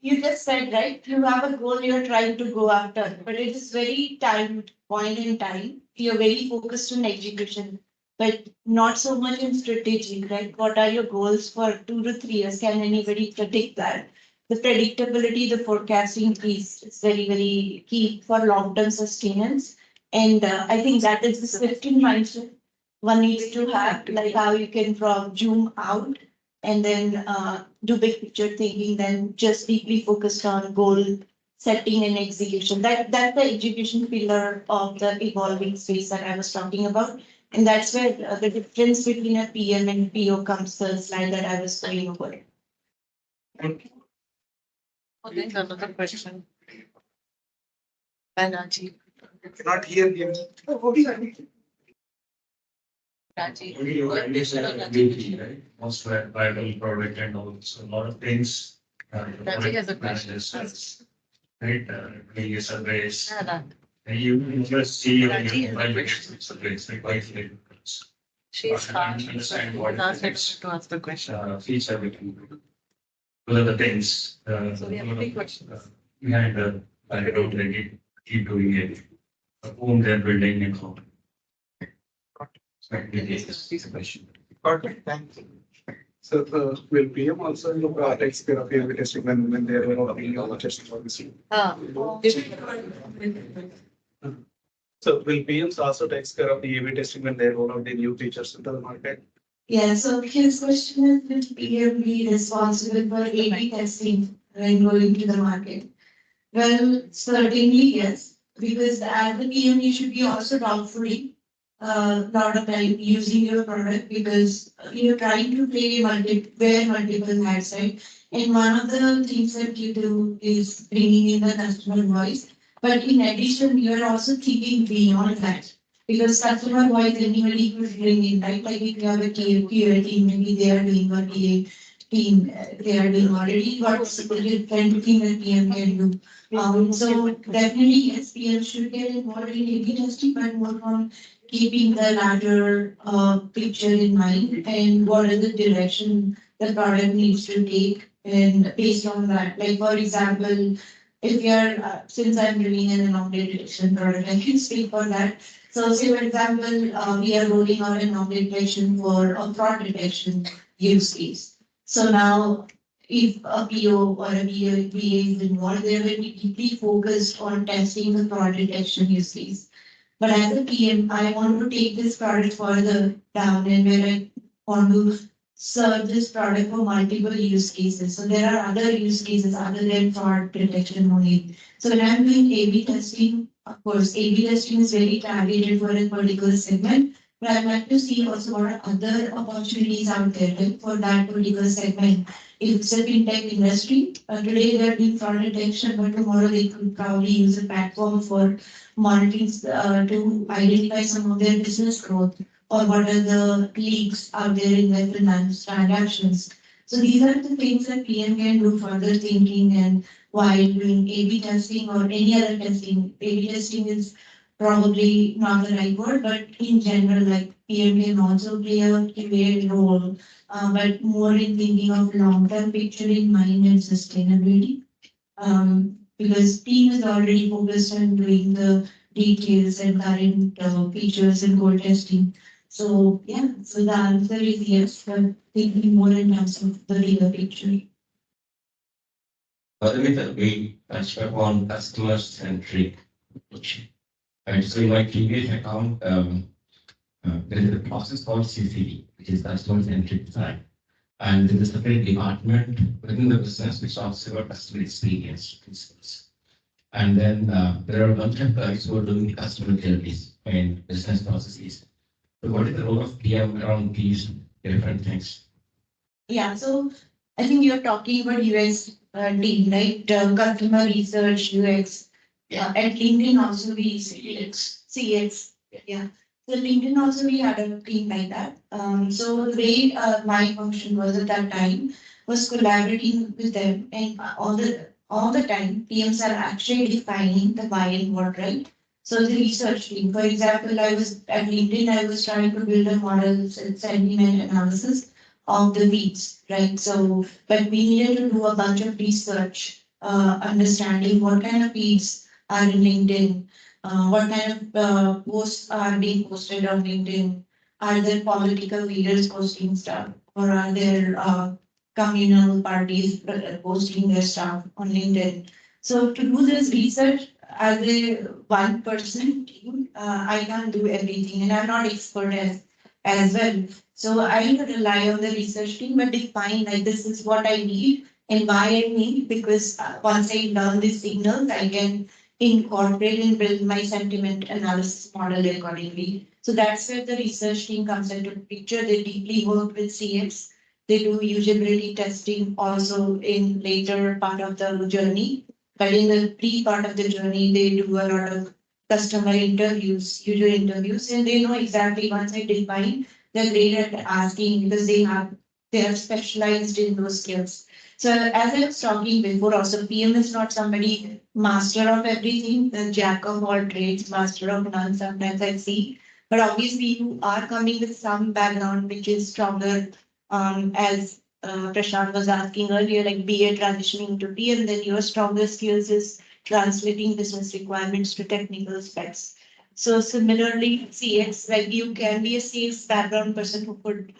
You just said, right, you have a goal you're trying to go after, but it is very timed point in time. You're very focused on execution, but not so much in strategy, right? What are your goals for 2 to 3 years? Can anybody predict that? The predictability, the forecasting piece is very, very key for long-term sustenance. And I think that is the shifting mindset one needs to have, like how you can from zoom out and then do big picture thinking, then just deeply focused on goal setting and execution. That's the execution pillar of the evolving space that I was talking about. And that's where the difference between a PM and PO comes, the slide that I was going over. Okay, another question. Balaji. cannot hear him. Raji. Most viable product and also a lot of things. Raji has a question. Right, doing surveys. Yeah, You just see your Raji has a mobile question. surveys, like quite late. She's fast. Understand what it Ask her is. to ask the question. Feature everything. Those are the things. So we have 3 questions. Behind the background, they keep doing it. Whom they're building and how. This question. Okay, thanks. So will PM also takes care of A/B testing when they are developing your testing policy? So will PMs also takes care of the A/B testing when they roll out the new features into the market? Yeah, so his question is, will PM be responsible for A/B testing when going to the market? Well, certainly yes, because as the PM, you should be also doubtfully lot of time using your product because you're trying to wear multiple hats, right? And one of the things that you do is bringing in the customer voice. But in addition, you're also thinking beyond that. Because customer voice, anybody could bring in, right? Like if you have a QA team, maybe they are doing a TA. team they are doing already, what's the different thing that PM can do. So definitely, yes, PM should get involved in A/B testing, but more on keeping the larger picture in mind and what is the direction the product needs to take. And based on that, like for example, if you're, since I'm doing an anomaly detection product, I can speak for that. So say for example, we are rolling out an anomaly detection for a fraud detection use case. So now if a PO or a VA is involved, they will be deeply focused on testing the fraud detection use case. But as a PM, I want to take this product further down and where I want to serve this product for multiple use cases. So there are other use cases other than fraud detection only. So when I'm doing A/B testing, of course, A/B testing is very targeted for a particular segment. But I'd like to see also what are other opportunities out there, right, for that particular segment. If it's a fintech industry, today they're doing fraud detection, but tomorrow they could probably use a platform for monitoring to identify some of their business growth or what are the leaks out there in their finance transactions. So these are the things that PM can do further thinking and while doing A/B testing or any other testing. A/B testing is probably not the right word, but in general, like PM can also play a great role, but more in thinking of long-term picture in mind and sustainability. Because team is already focused on doing the details and current features and goal testing. So yeah, so the answer is yes, but thinking more in terms of the bigger picture. By the way, that we touched upon customer-centric approach. And so in my previous account, there is a process called CCD, which is customer-centric design. And there is a separate department within the business which talks about customer experience principles. And then there are a bunch of guys who are doing the customer journeys and business processes. So what is the role of PM around these different things? Yeah, so I think you're talking about UX team, right? Customer research, UX. Yeah, at LinkedIn also we CX. Yeah. So LinkedIn also we had a team like that. So the way my function was at that time was collaborating with them and all the time PMs are actually defining the why and what, right? So the research team, for example, I was at LinkedIn, I was trying to build a model and sentiment analysis of the leads, right? So, but we needed to do a bunch of research, understanding what kind of leads are in LinkedIn, what kind of posts are being posted on LinkedIn, are there political leaders posting stuff, or are there communal parties posting their stuff on LinkedIn? So to do this research as a one person team, I can't do everything, and I'm not expert as well. So I rely on the research team, but define like this is what I need and why I need, because once I learn these signals, I can incorporate and build my sentiment analysis model accordingly. So that's where the research team comes into the picture. They deeply work with CX. They do usability testing also in later part of the journey. But in the pre part of the journey, they do a lot of customer interviews, user interviews, and they know exactly once I define, they're great at asking because they are specialized in those skills. So as I was talking before, also PM is not somebody master of everything, the jack of all trades, master of none. Sometimes I see, but obviously you are coming with some background which is stronger. As Prashanth was asking earlier, like BA transitioning to PM, then your stronger skills is translating business requirements to technical specs. So similarly, CX, like you can be a CX background person who could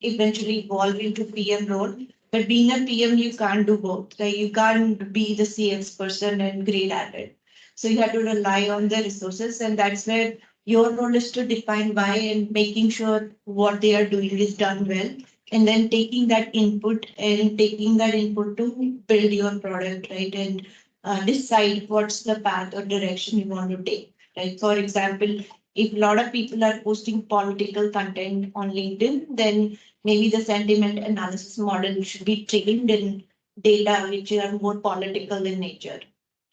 eventually evolve into PM role. But being a PM, you can't do both. Like you can't be the CX person and great at it. So you have to rely on the resources, and that's where your role is to define why and making sure what they are doing is done well. And then taking that input to build your product, right? And decide what's the path or direction you want to take. Right. For example, if a lot of people are posting political content on LinkedIn, then maybe the sentiment analysis model should be trained in data which are more political in nature.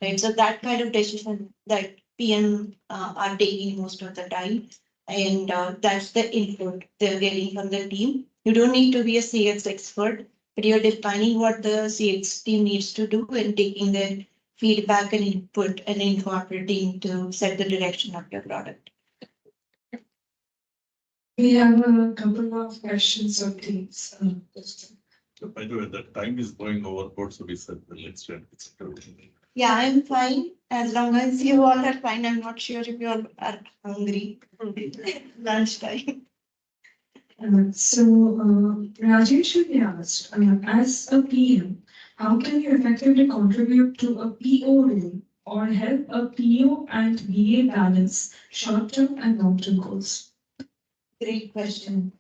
Right. So that kind of decision that PM are taking most of the time. And that's the input they're getting from the team. You don't need to be a CX expert. but you're defining what the CX team needs to do and taking their feedback and input and incorporating to set the direction of your product. We have a couple of questions on Teams. By the way, the time is going overboard, so we said the next one. Yeah, I'm fine. As long as you all are fine, I'm not sure if you all are hungry. Lunchtime. Rajesh should be asked, as a PM, how can you effectively contribute to a PO role or help a PO and BA balance short-term and long-term goals? Great question.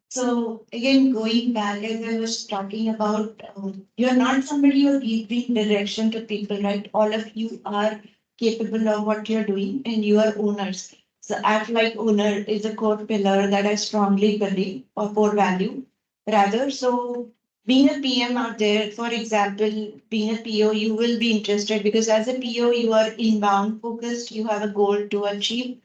So again, going back, as I was talking about, you're not somebody who's giving direction to people, right? All of you are capable of what you're doing and you are owners. So act like owner is a core pillar that I strongly believe or core value rather. So being a PM out there, for example, being a PO, you will be interested because as a PO, you are inbound focused, you have a goal to achieve,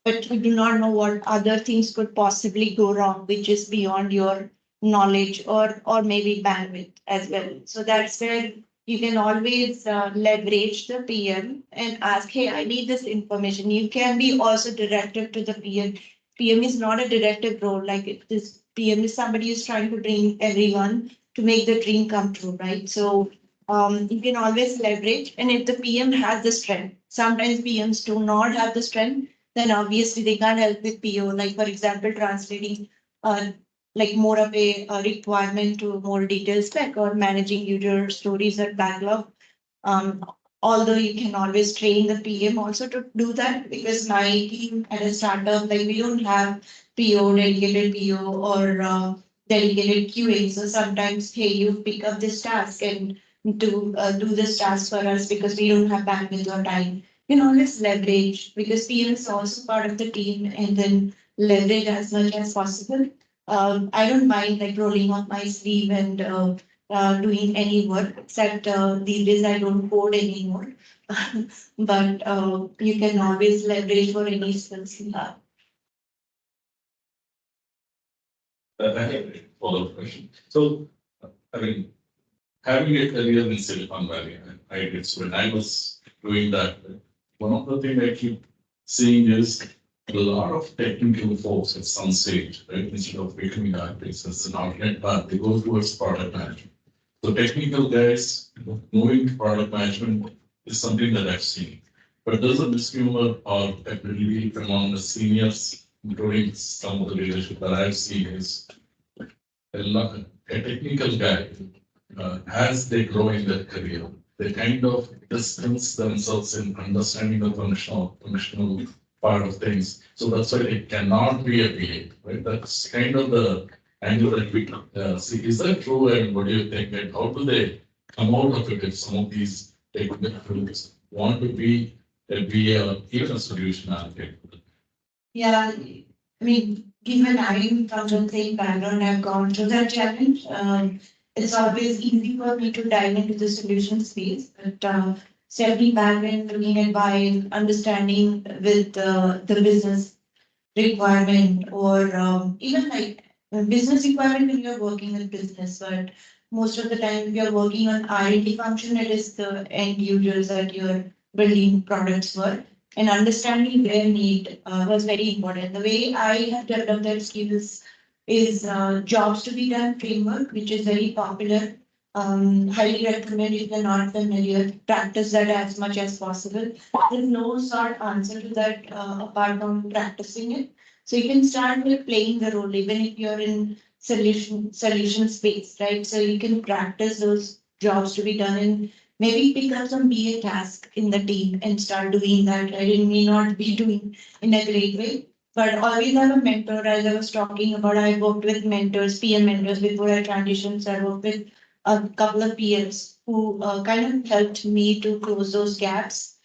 but you do not know what other things could possibly go wrong, which is beyond your knowledge or maybe bandwidth as well. So that's where you can always leverage the PM and ask, hey, I need this information. You can be also directive to the PM. PM is not a directive role, like this PM is somebody who's trying to bring everyone to make the dream come true, right? So you can always leverage, and if the PM has the strength, sometimes PMs do not have the strength, then obviously they can't help with PO. Like for example, translating like more of a requirement to more detailed spec or managing user stories or backlog. Although you can always train the PM also to do that, because my team at a startup, like we don't have PO, dedicated PO or dedicated QA. So sometimes, hey, you pick up this task and to do this task for us because we don't have bandwidth or time. You can always leverage because PM is also part of the team, and then leverage as much as possible. I don't mind like rolling up my sleeve and doing any work, except these days I don't code anymore. But you can always leverage for any skills you have. I have a follow-up question. So, I mean, having a career in Silicon Valley, I did. So when I was doing that, one of the things I keep seeing is a lot of technical folks at some stage, right? Instead of becoming architects as an alternate path, they go towards product management. So technical guys moving to product management is something that I've seen. But there's a misnomer or ability among the seniors, including some of the leadership that I've seen, is a technical guy, as they grow in their career, they kind of distance themselves in understanding the functional part of things. So that's why they cannot be a PA, right? That's kind of the angle that we see. Is that true? And what do you think? And how do they come out of it if some of these technical folks want to be a PA or even a solution architect? Yeah, I mean, given I'm from the same background, I've gone through that challenge. It's always easy for me to dive into the solution space, but stepping back and looking at why, understanding with the business requirement or even like business requirement when you're working with business, but most of the time if you're working on R&D function, it is the end users that you're building products for. And understanding their need was very important. The way I have developed that skills is jobs to be done framework, which is very popular. Highly recommend if you're not familiar, practice that as much as possible. There's no short answer to that apart from practicing it. So you can start with playing the role, even if you're in solution space, right? So you can practice those jobs to be done and maybe pick up some BA task in the team and start doing that. Right? It may not be doing in a great way, but always have a mentor. As I was talking about, I worked with mentors, PM mentors before I transitioned. So I worked with a couple of peers who kind of helped me to close those gaps.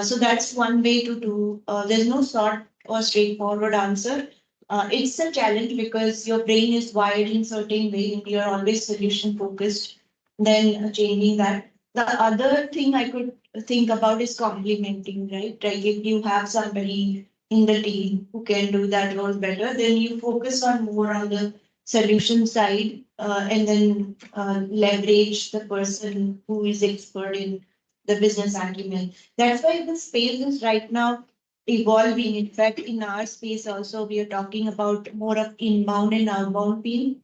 So that's one way to do. There's no short or straightforward answer. It's a challenge because your brain is wired in certain way and you're always solution focused. Then changing that. The other thing I could think about is complementing, right? Like if you have somebody in the team who can do that role better, then you focus on more on the solution side and then leverage the person who is expert in the business acumen. That's why the space is right now evolving. In fact, in our space also, we are talking about more of inbound and outbound PM.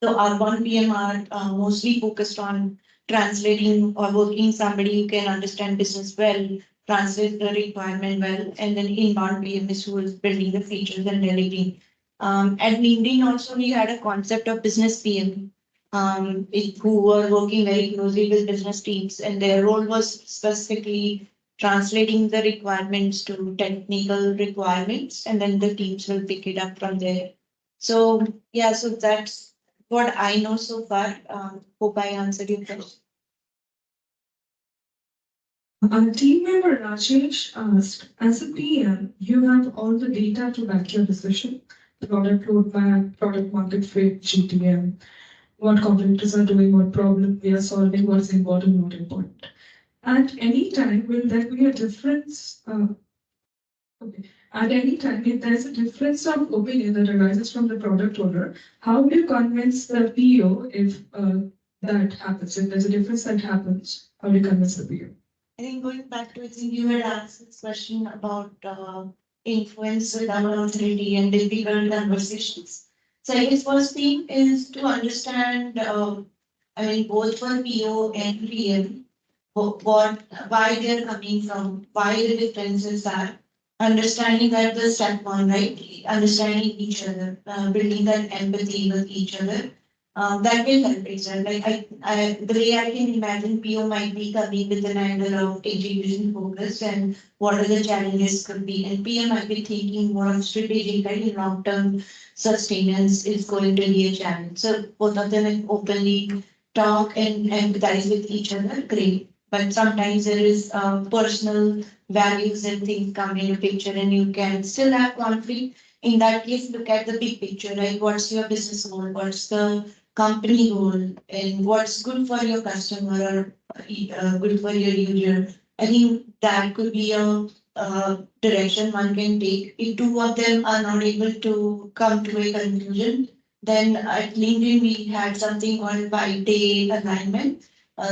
So outbound PM are mostly focused on translating or working somebody who can understand business well, translate the requirement well, and then inbound PM is who is building the features and delivering. At LinkedIn also, we had a concept of business PM, who were working very closely with business teams, and their role was specifically translating the requirements to technical requirements, and then the teams will pick it up from there. So yeah, so that's what I know so far. Hope I answered your question. Our team member Rajesh asked, as a PM, you have all the data to back your decision, product roadmap, product market fit, GTM, what competitors are doing, what problem we are solving, what's important, not important. At any time, will there be a difference? Okay. At any time, if there's a difference of opinion that arises from the product owner, how do you convince the PO if that happens? If there's a difference that happens, how do you convince the PO? I think going back to it, you had asked this question about influence without authority and difficult conversations. So I guess first thing is to understand, I mean, both for PO and PM, why they're coming from, why the differences are, understanding that the step one, right? Understanding each other, building that empathy with each other. That will help result. Like the way I can imagine PO might be coming with an angle of execution focus and what are the challenges could be. And PM might be thinking more of strategic, right? Long-term sustenance is going to be a challenge. So both of them openly talk and empathize with each other, great. But sometimes there is personal values and things come in a picture and you can still have conflict. In that case, look at the big picture, right? What's your business goal? What's the company goal? And what's good for your customer or good for your user? I think that could be a direction one can take. If two of them are not able to come to a conclusion, then at LinkedIn we had something called 5-day alignment.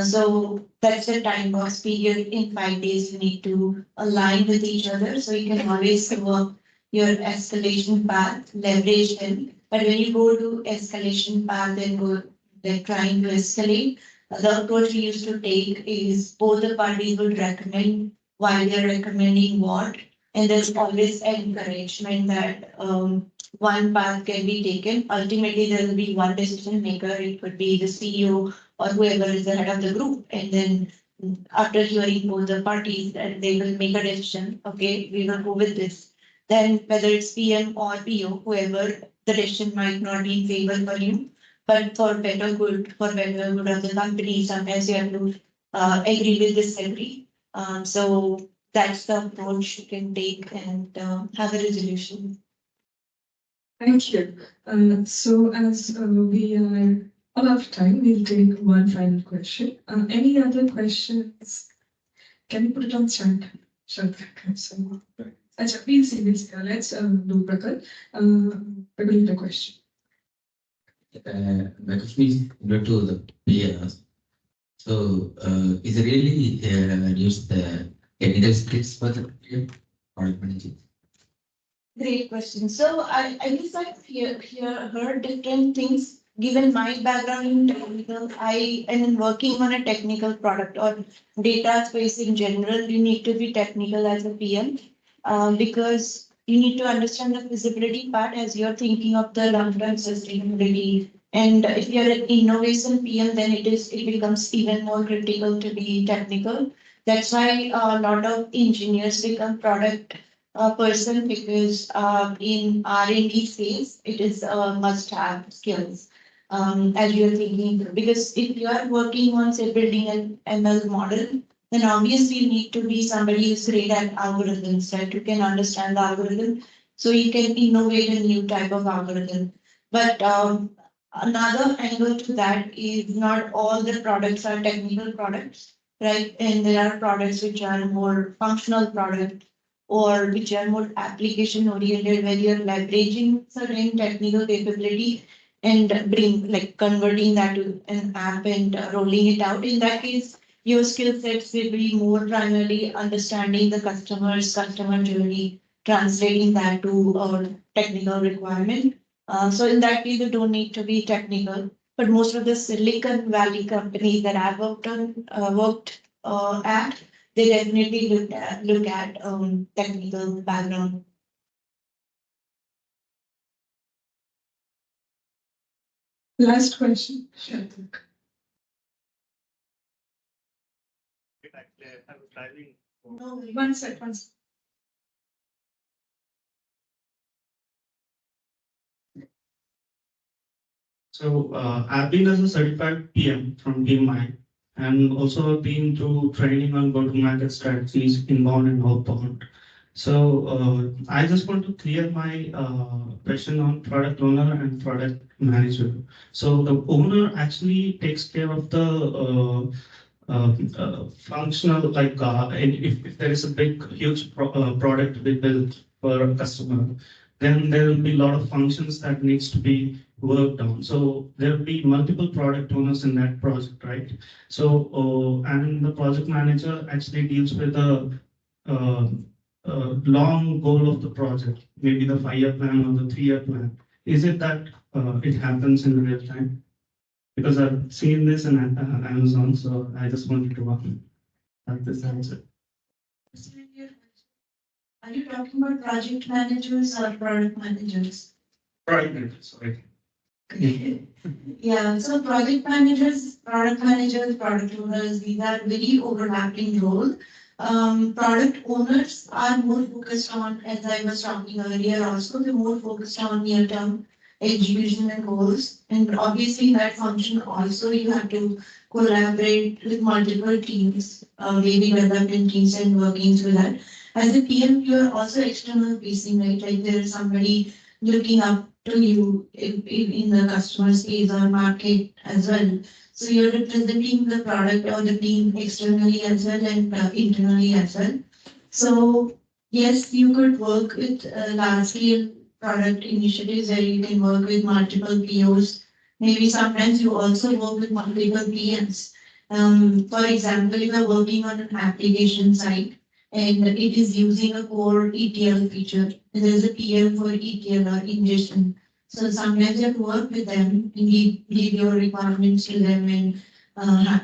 So that's the time box period. In 5 days, you need to align with each other. So you can always work your escalation path, leverage them. But when you go to escalation path and go, they're trying to escalate, the approach we used to take is both the parties would recommend why they're recommending what. And there's always encouragement that one path can be taken. Ultimately, there will be one decision maker. It could be the CEO or whoever is the head of the group. And then after hearing both the parties, and they will make a decision. Okay, we will go with this. Then whether it's PM or PO, whoever, the decision might not be in favor for you, but for better good of the company, sometimes you have to agree with disagree. So that's the approach you can take and have a resolution. Thank you. So as we are out of time, we'll take one final question. Any other questions? Can you put it on chat? Sure. We'll see. Let's do Prakal. Prakal, the question. My question is related to the peers. So, is it really use the technical skills for the peer product management? Great question. So I guess I've heard different things. Given my background in technical, I am working on a technical product or data space in general. You need to be technical as a PM because you need to understand the feasibility part as you're thinking of the long-term sustainability. And if you're an innovation PM, then it becomes even more critical to be technical. That's why a lot of engineers become product person because in R&D phase, it is a must-have skills as you're thinking through. Because if you are working on, say, building an ML model, then obviously you need to be somebody who's great at algorithms, right? You can understand the algorithm, so you can innovate a new type of algorithm. But another angle to that is not all the products are technical products, right? And there are products which are more functional products or which are more application oriented, where you're leveraging certain technical capability. and bring like converting that to an app and rolling it out. In that case, your skill sets will be more primarily understanding the customer journey, translating that to a technical requirement. So in that case, you don't need to be technical. But most of the Silicon Valley companies that I've worked at, they definitely look at technical background. Last question. Sure. I was driving. No, One sec, one sec. So I've been as a certified PM from DMI and also been through training on go-to-market strategies inbound and outbound. So I just want to clear my question on product owner and product manager. So the owner actually takes care of the functional, like if there is a big, huge product we build for a customer, then there will be a lot of functions that needs to be worked on. So there will be multiple product owners in that project, right? So and the project manager actually deals with the uh, long goal of the project, maybe the 5-year plan or the 3-year plan. Is it that it happens in real time? Because I've seen this in Amazon, so I just wanted to have this answer. Are you talking about project managers or product managers? Right, sorry. Yeah, so project managers, product owners, these are very overlapping roles. Product owners are more focused on, as I was talking earlier, also they're more focused on near-term execution and goals. And obviously in that function also you have to collaborate with multiple teams, maybe development teams and working through that. As a PM, you are also external facing, right? Like there is somebody looking up to you in the customer space or market as well. So you're representing the product or the team externally as well and internally as well. So yes, you could work with large scale product initiatives where you can work with multiple POs. Maybe sometimes you also work with multiple PMs. For example, if you're working on an application side and it is using a core ETL feature, and there's a PM for ETL or ingestion. So sometimes you have to work with them, give your requirements to them and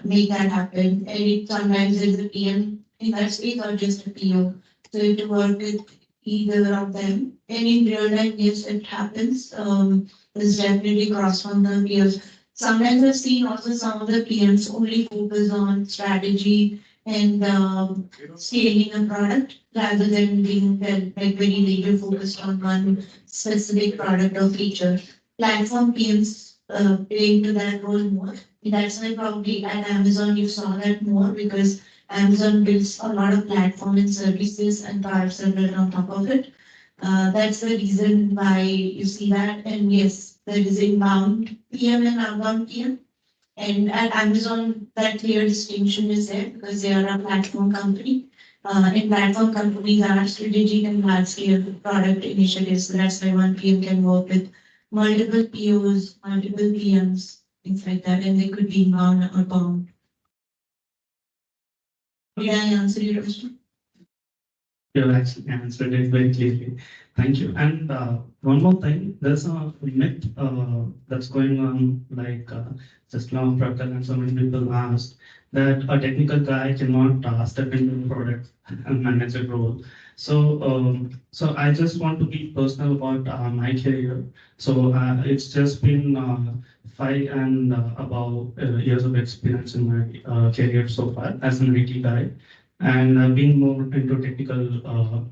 make that happen. And sometimes there's a PM in that space or just a PO. So you have to work with either of them. And in real time, yes, it happens. There's definitely cross-functional POs. Sometimes I've seen also some of the PMs only focus on strategy and scaling a product rather than being like very laser focused on one specific product or feature. Platform PMs play into that role more. That's why probably at Amazon you saw that more because Amazon builds a lot of platform and services and parts are built on top of it. That's the reason why you see that. And yes, there is inbound PM and outbound PM. And at Amazon, that clear distinction is there because they are a platform company. And platform companies are strategic and large scale product initiatives. So that's why one PM can work with multiple POs, multiple PMs, things like that. And they could be inbound or bound. Did I answer your question? You actually answered it very clearly. Thank you. And one more thing, there's a myth that's going on, like just now, Prakal and so many people asked that a technical guy cannot step into the product and manager role. So, so I just want to be personal about my career. So it's just been 5 and above years of experience in my career so far as an IT guy. And I've been more into technical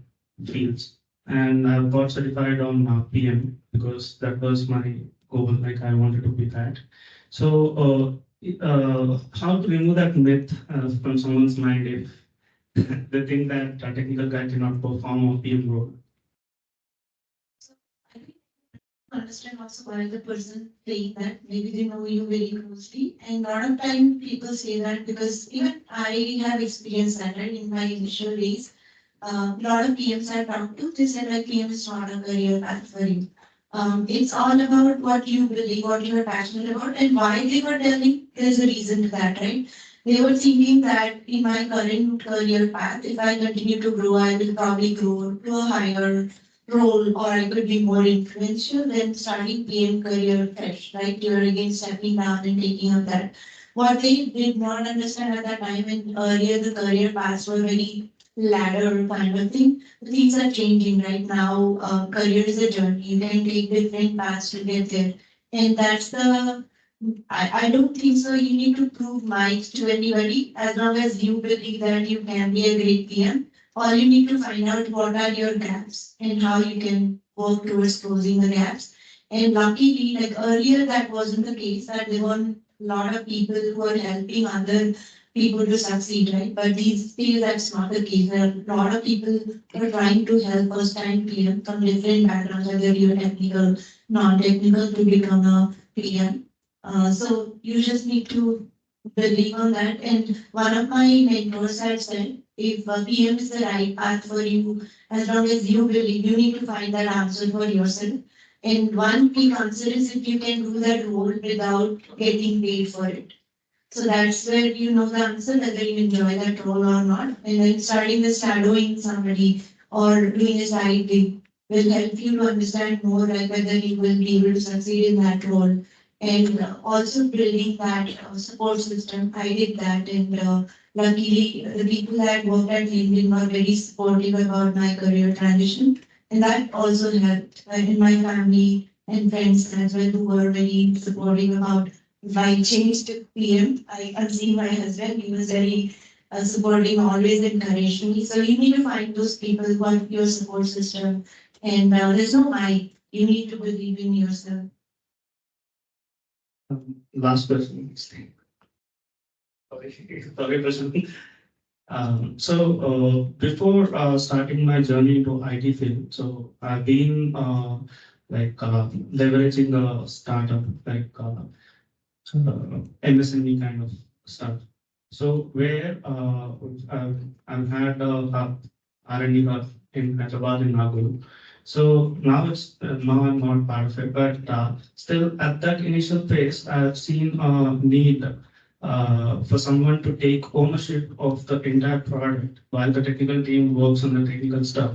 fields. And I've got certified on PM because that was my goal, like I wanted to be that. So how to remove that myth from someone's mind if they think that a technical guy cannot perform a PM role? So I think understand also why the person saying that maybe they know you very closely and a lot of time people say that because even I have experienced that right in my initial days. A lot of PMs I talked to, they said like PM is not a career path for you. It's all about what you believe, what you are passionate about, and why they were telling. There's a reason to that, right? They were thinking that in my current career path, if I continue to grow, I will probably grow to a higher role, or I could be more influential than starting PM career fresh, right? You're again stepping down and taking up that. What they did not understand at that time, and earlier the career paths were very ladder kind of thing. Things are changing right now. Career is a journey. You can take different paths to get there. And that's the, I don't think so. You need to prove might to anybody as long as you believe that you can be a great PM. All you need to find out what are your gaps and how you can work towards closing the gaps. And luckily, like earlier, that wasn't the case, that there were a lot of people who were helping other people to succeed, right? But these days, that's not the case. There are a lot of people who are trying to help first-time PM from different backgrounds, whether you're technical, non-technical, to become a PM. So you just need to believe on that. And one of my mentors had said, if PM is the right path for you, as long as you believe, you need to find that answer for yourself. And one big answer is if you can do that role without getting paid for it. So that's where you know the answer, whether you enjoy that role or not. And then starting with shadowing somebody or doing a side gig will help you to understand more, like whether you will be able to succeed in that role. And also building that support system. I did that, and luckily the people that worked at LinkedIn were very supportive about my career transition. And that also helped in my family and friends as well, who were very supportive about my change to PM. I'm seeing my husband, he was very supporting, always encouraged me. So you need to find those people who are your support system. And there's no why. You need to believe in yourself. Last question. Sorry, Prashanth. Before starting my journey into IT field, so I've been leveraging a startup MSME kind of stuff. So where I've had a R&D hub in Hyderabad in Naguru. So now now I'm not part of it, but still at that initial phase, I've seen a need for someone to take ownership of the entire product while the technical team works on the technical stuff.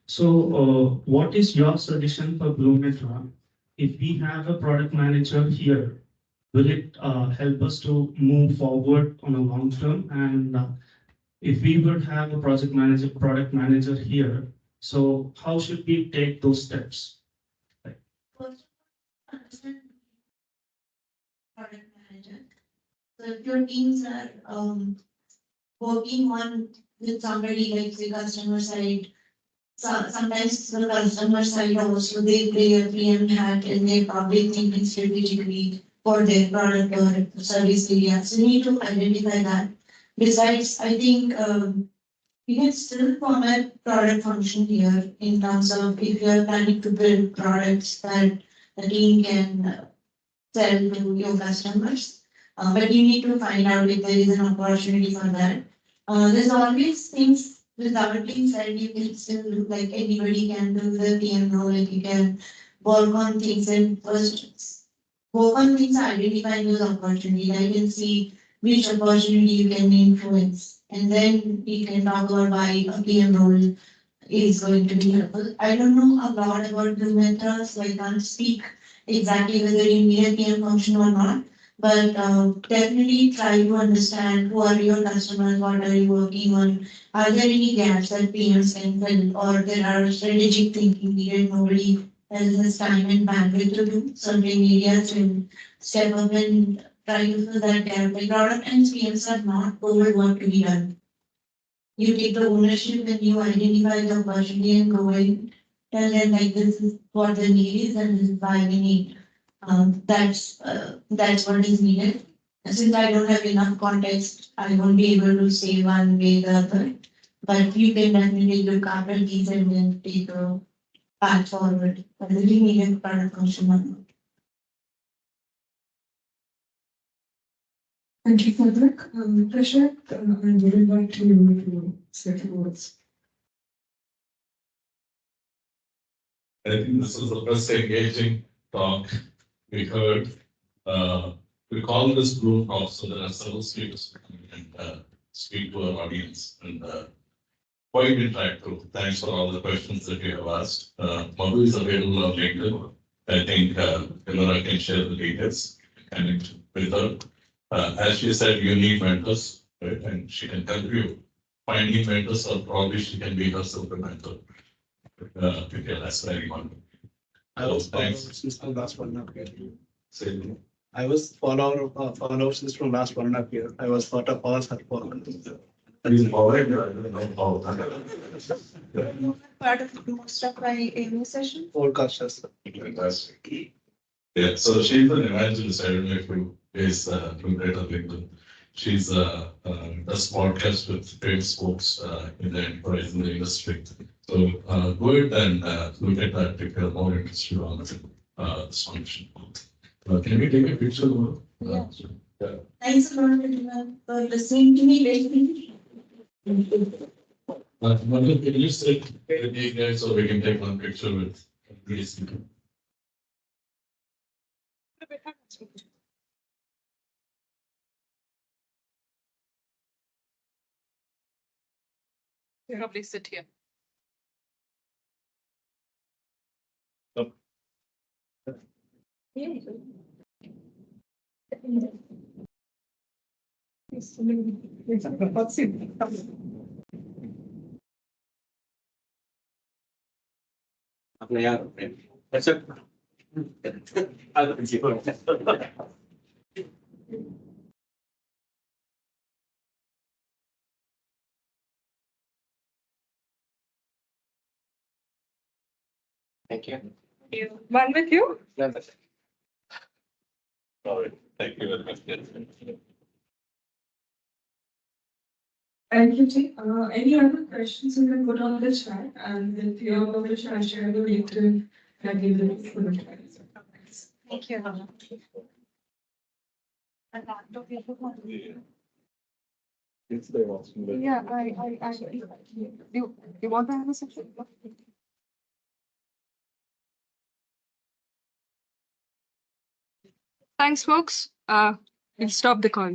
So what is your suggestion for Blumetra? If we have a product manager here, will it help us to move forward on a long term? And if we would have a product manager here, so how should we take those steps? First, understand product manager. So if your teams are working on with somebody like the customer side, sometimes the customer side also they play a PM hat and they probably thinking strategically for their product or service area. So you need to identify that. Besides, I think we can still form a product function here in terms of if you are planning to build products that the team can sell to your customers. But you need to find out if there is an opportunity for that. There's always things without being said, you can still do like anybody can do the PM role, like you can work on things and first work on things, identify those opportunities. I can see which opportunity you can influence. And then we can talk about why a PM role is going to be helpful. I don't know a lot about Blumetra, so I can't speak exactly whether you need a PM function or not. But definitely try to understand who are your customers, what are you working on, are there any gaps that PMs can fill, or there are strategic thinking needed, nobody else has time and bandwidth to do certain areas and step up and try to fill that gap. Like a lot of times PMs are not told what to be done. You take the ownership and you identify the opportunity and go and tell them like this is what the need is and this is why we need. That's what is needed. Since I don't have enough context, I won't be able to say one way or the other. But you can definitely look after these and then take a path forward. But the needed product function or not. Thank you for that. Prashanth, I would invite you to say a few words. I think this is the best engaging talk we heard. We call this group talk, so there are several speakers who can speak to our audience and quite interactive. Thanks for all the questions that you have asked. Madhu is available on LinkedIn. I think Elora can share the details, connect with her. As she said, you need mentors, right? And she can help you finding mentors, or probably she can be herself a mentor. If you're aspiring one. I was Thanks. since the last 1.5 year. Say, I was follower since from last 1.5 year. I was part of all her followers. please follow it. Oh, Part of most of my AMU session. Podcasters. fantastic. Yeah, so she's an evangelist. I don't know if you guys Blumetra LinkedIn. She's does podcast with famous folks in the enterprise in the industry. So go ahead and look at that if you're more interested on this function. Can we take a picture? Yeah. Yeah. Thanks a lot everyone for listening to me lately. Madhu, can you sit with these guys so we can take one picture with Grace? You probably sit here. अपने यार अच्छा Thank you. One with you? All right. Thank you very much. Thank you, Jay. Any other questions you can put on the chat, and if you have a chat, share the LinkedIn and give them for the chat. Thank you. And laptop you put on. Yeah, you want to have a section? Thanks, folks. We'll stop the call.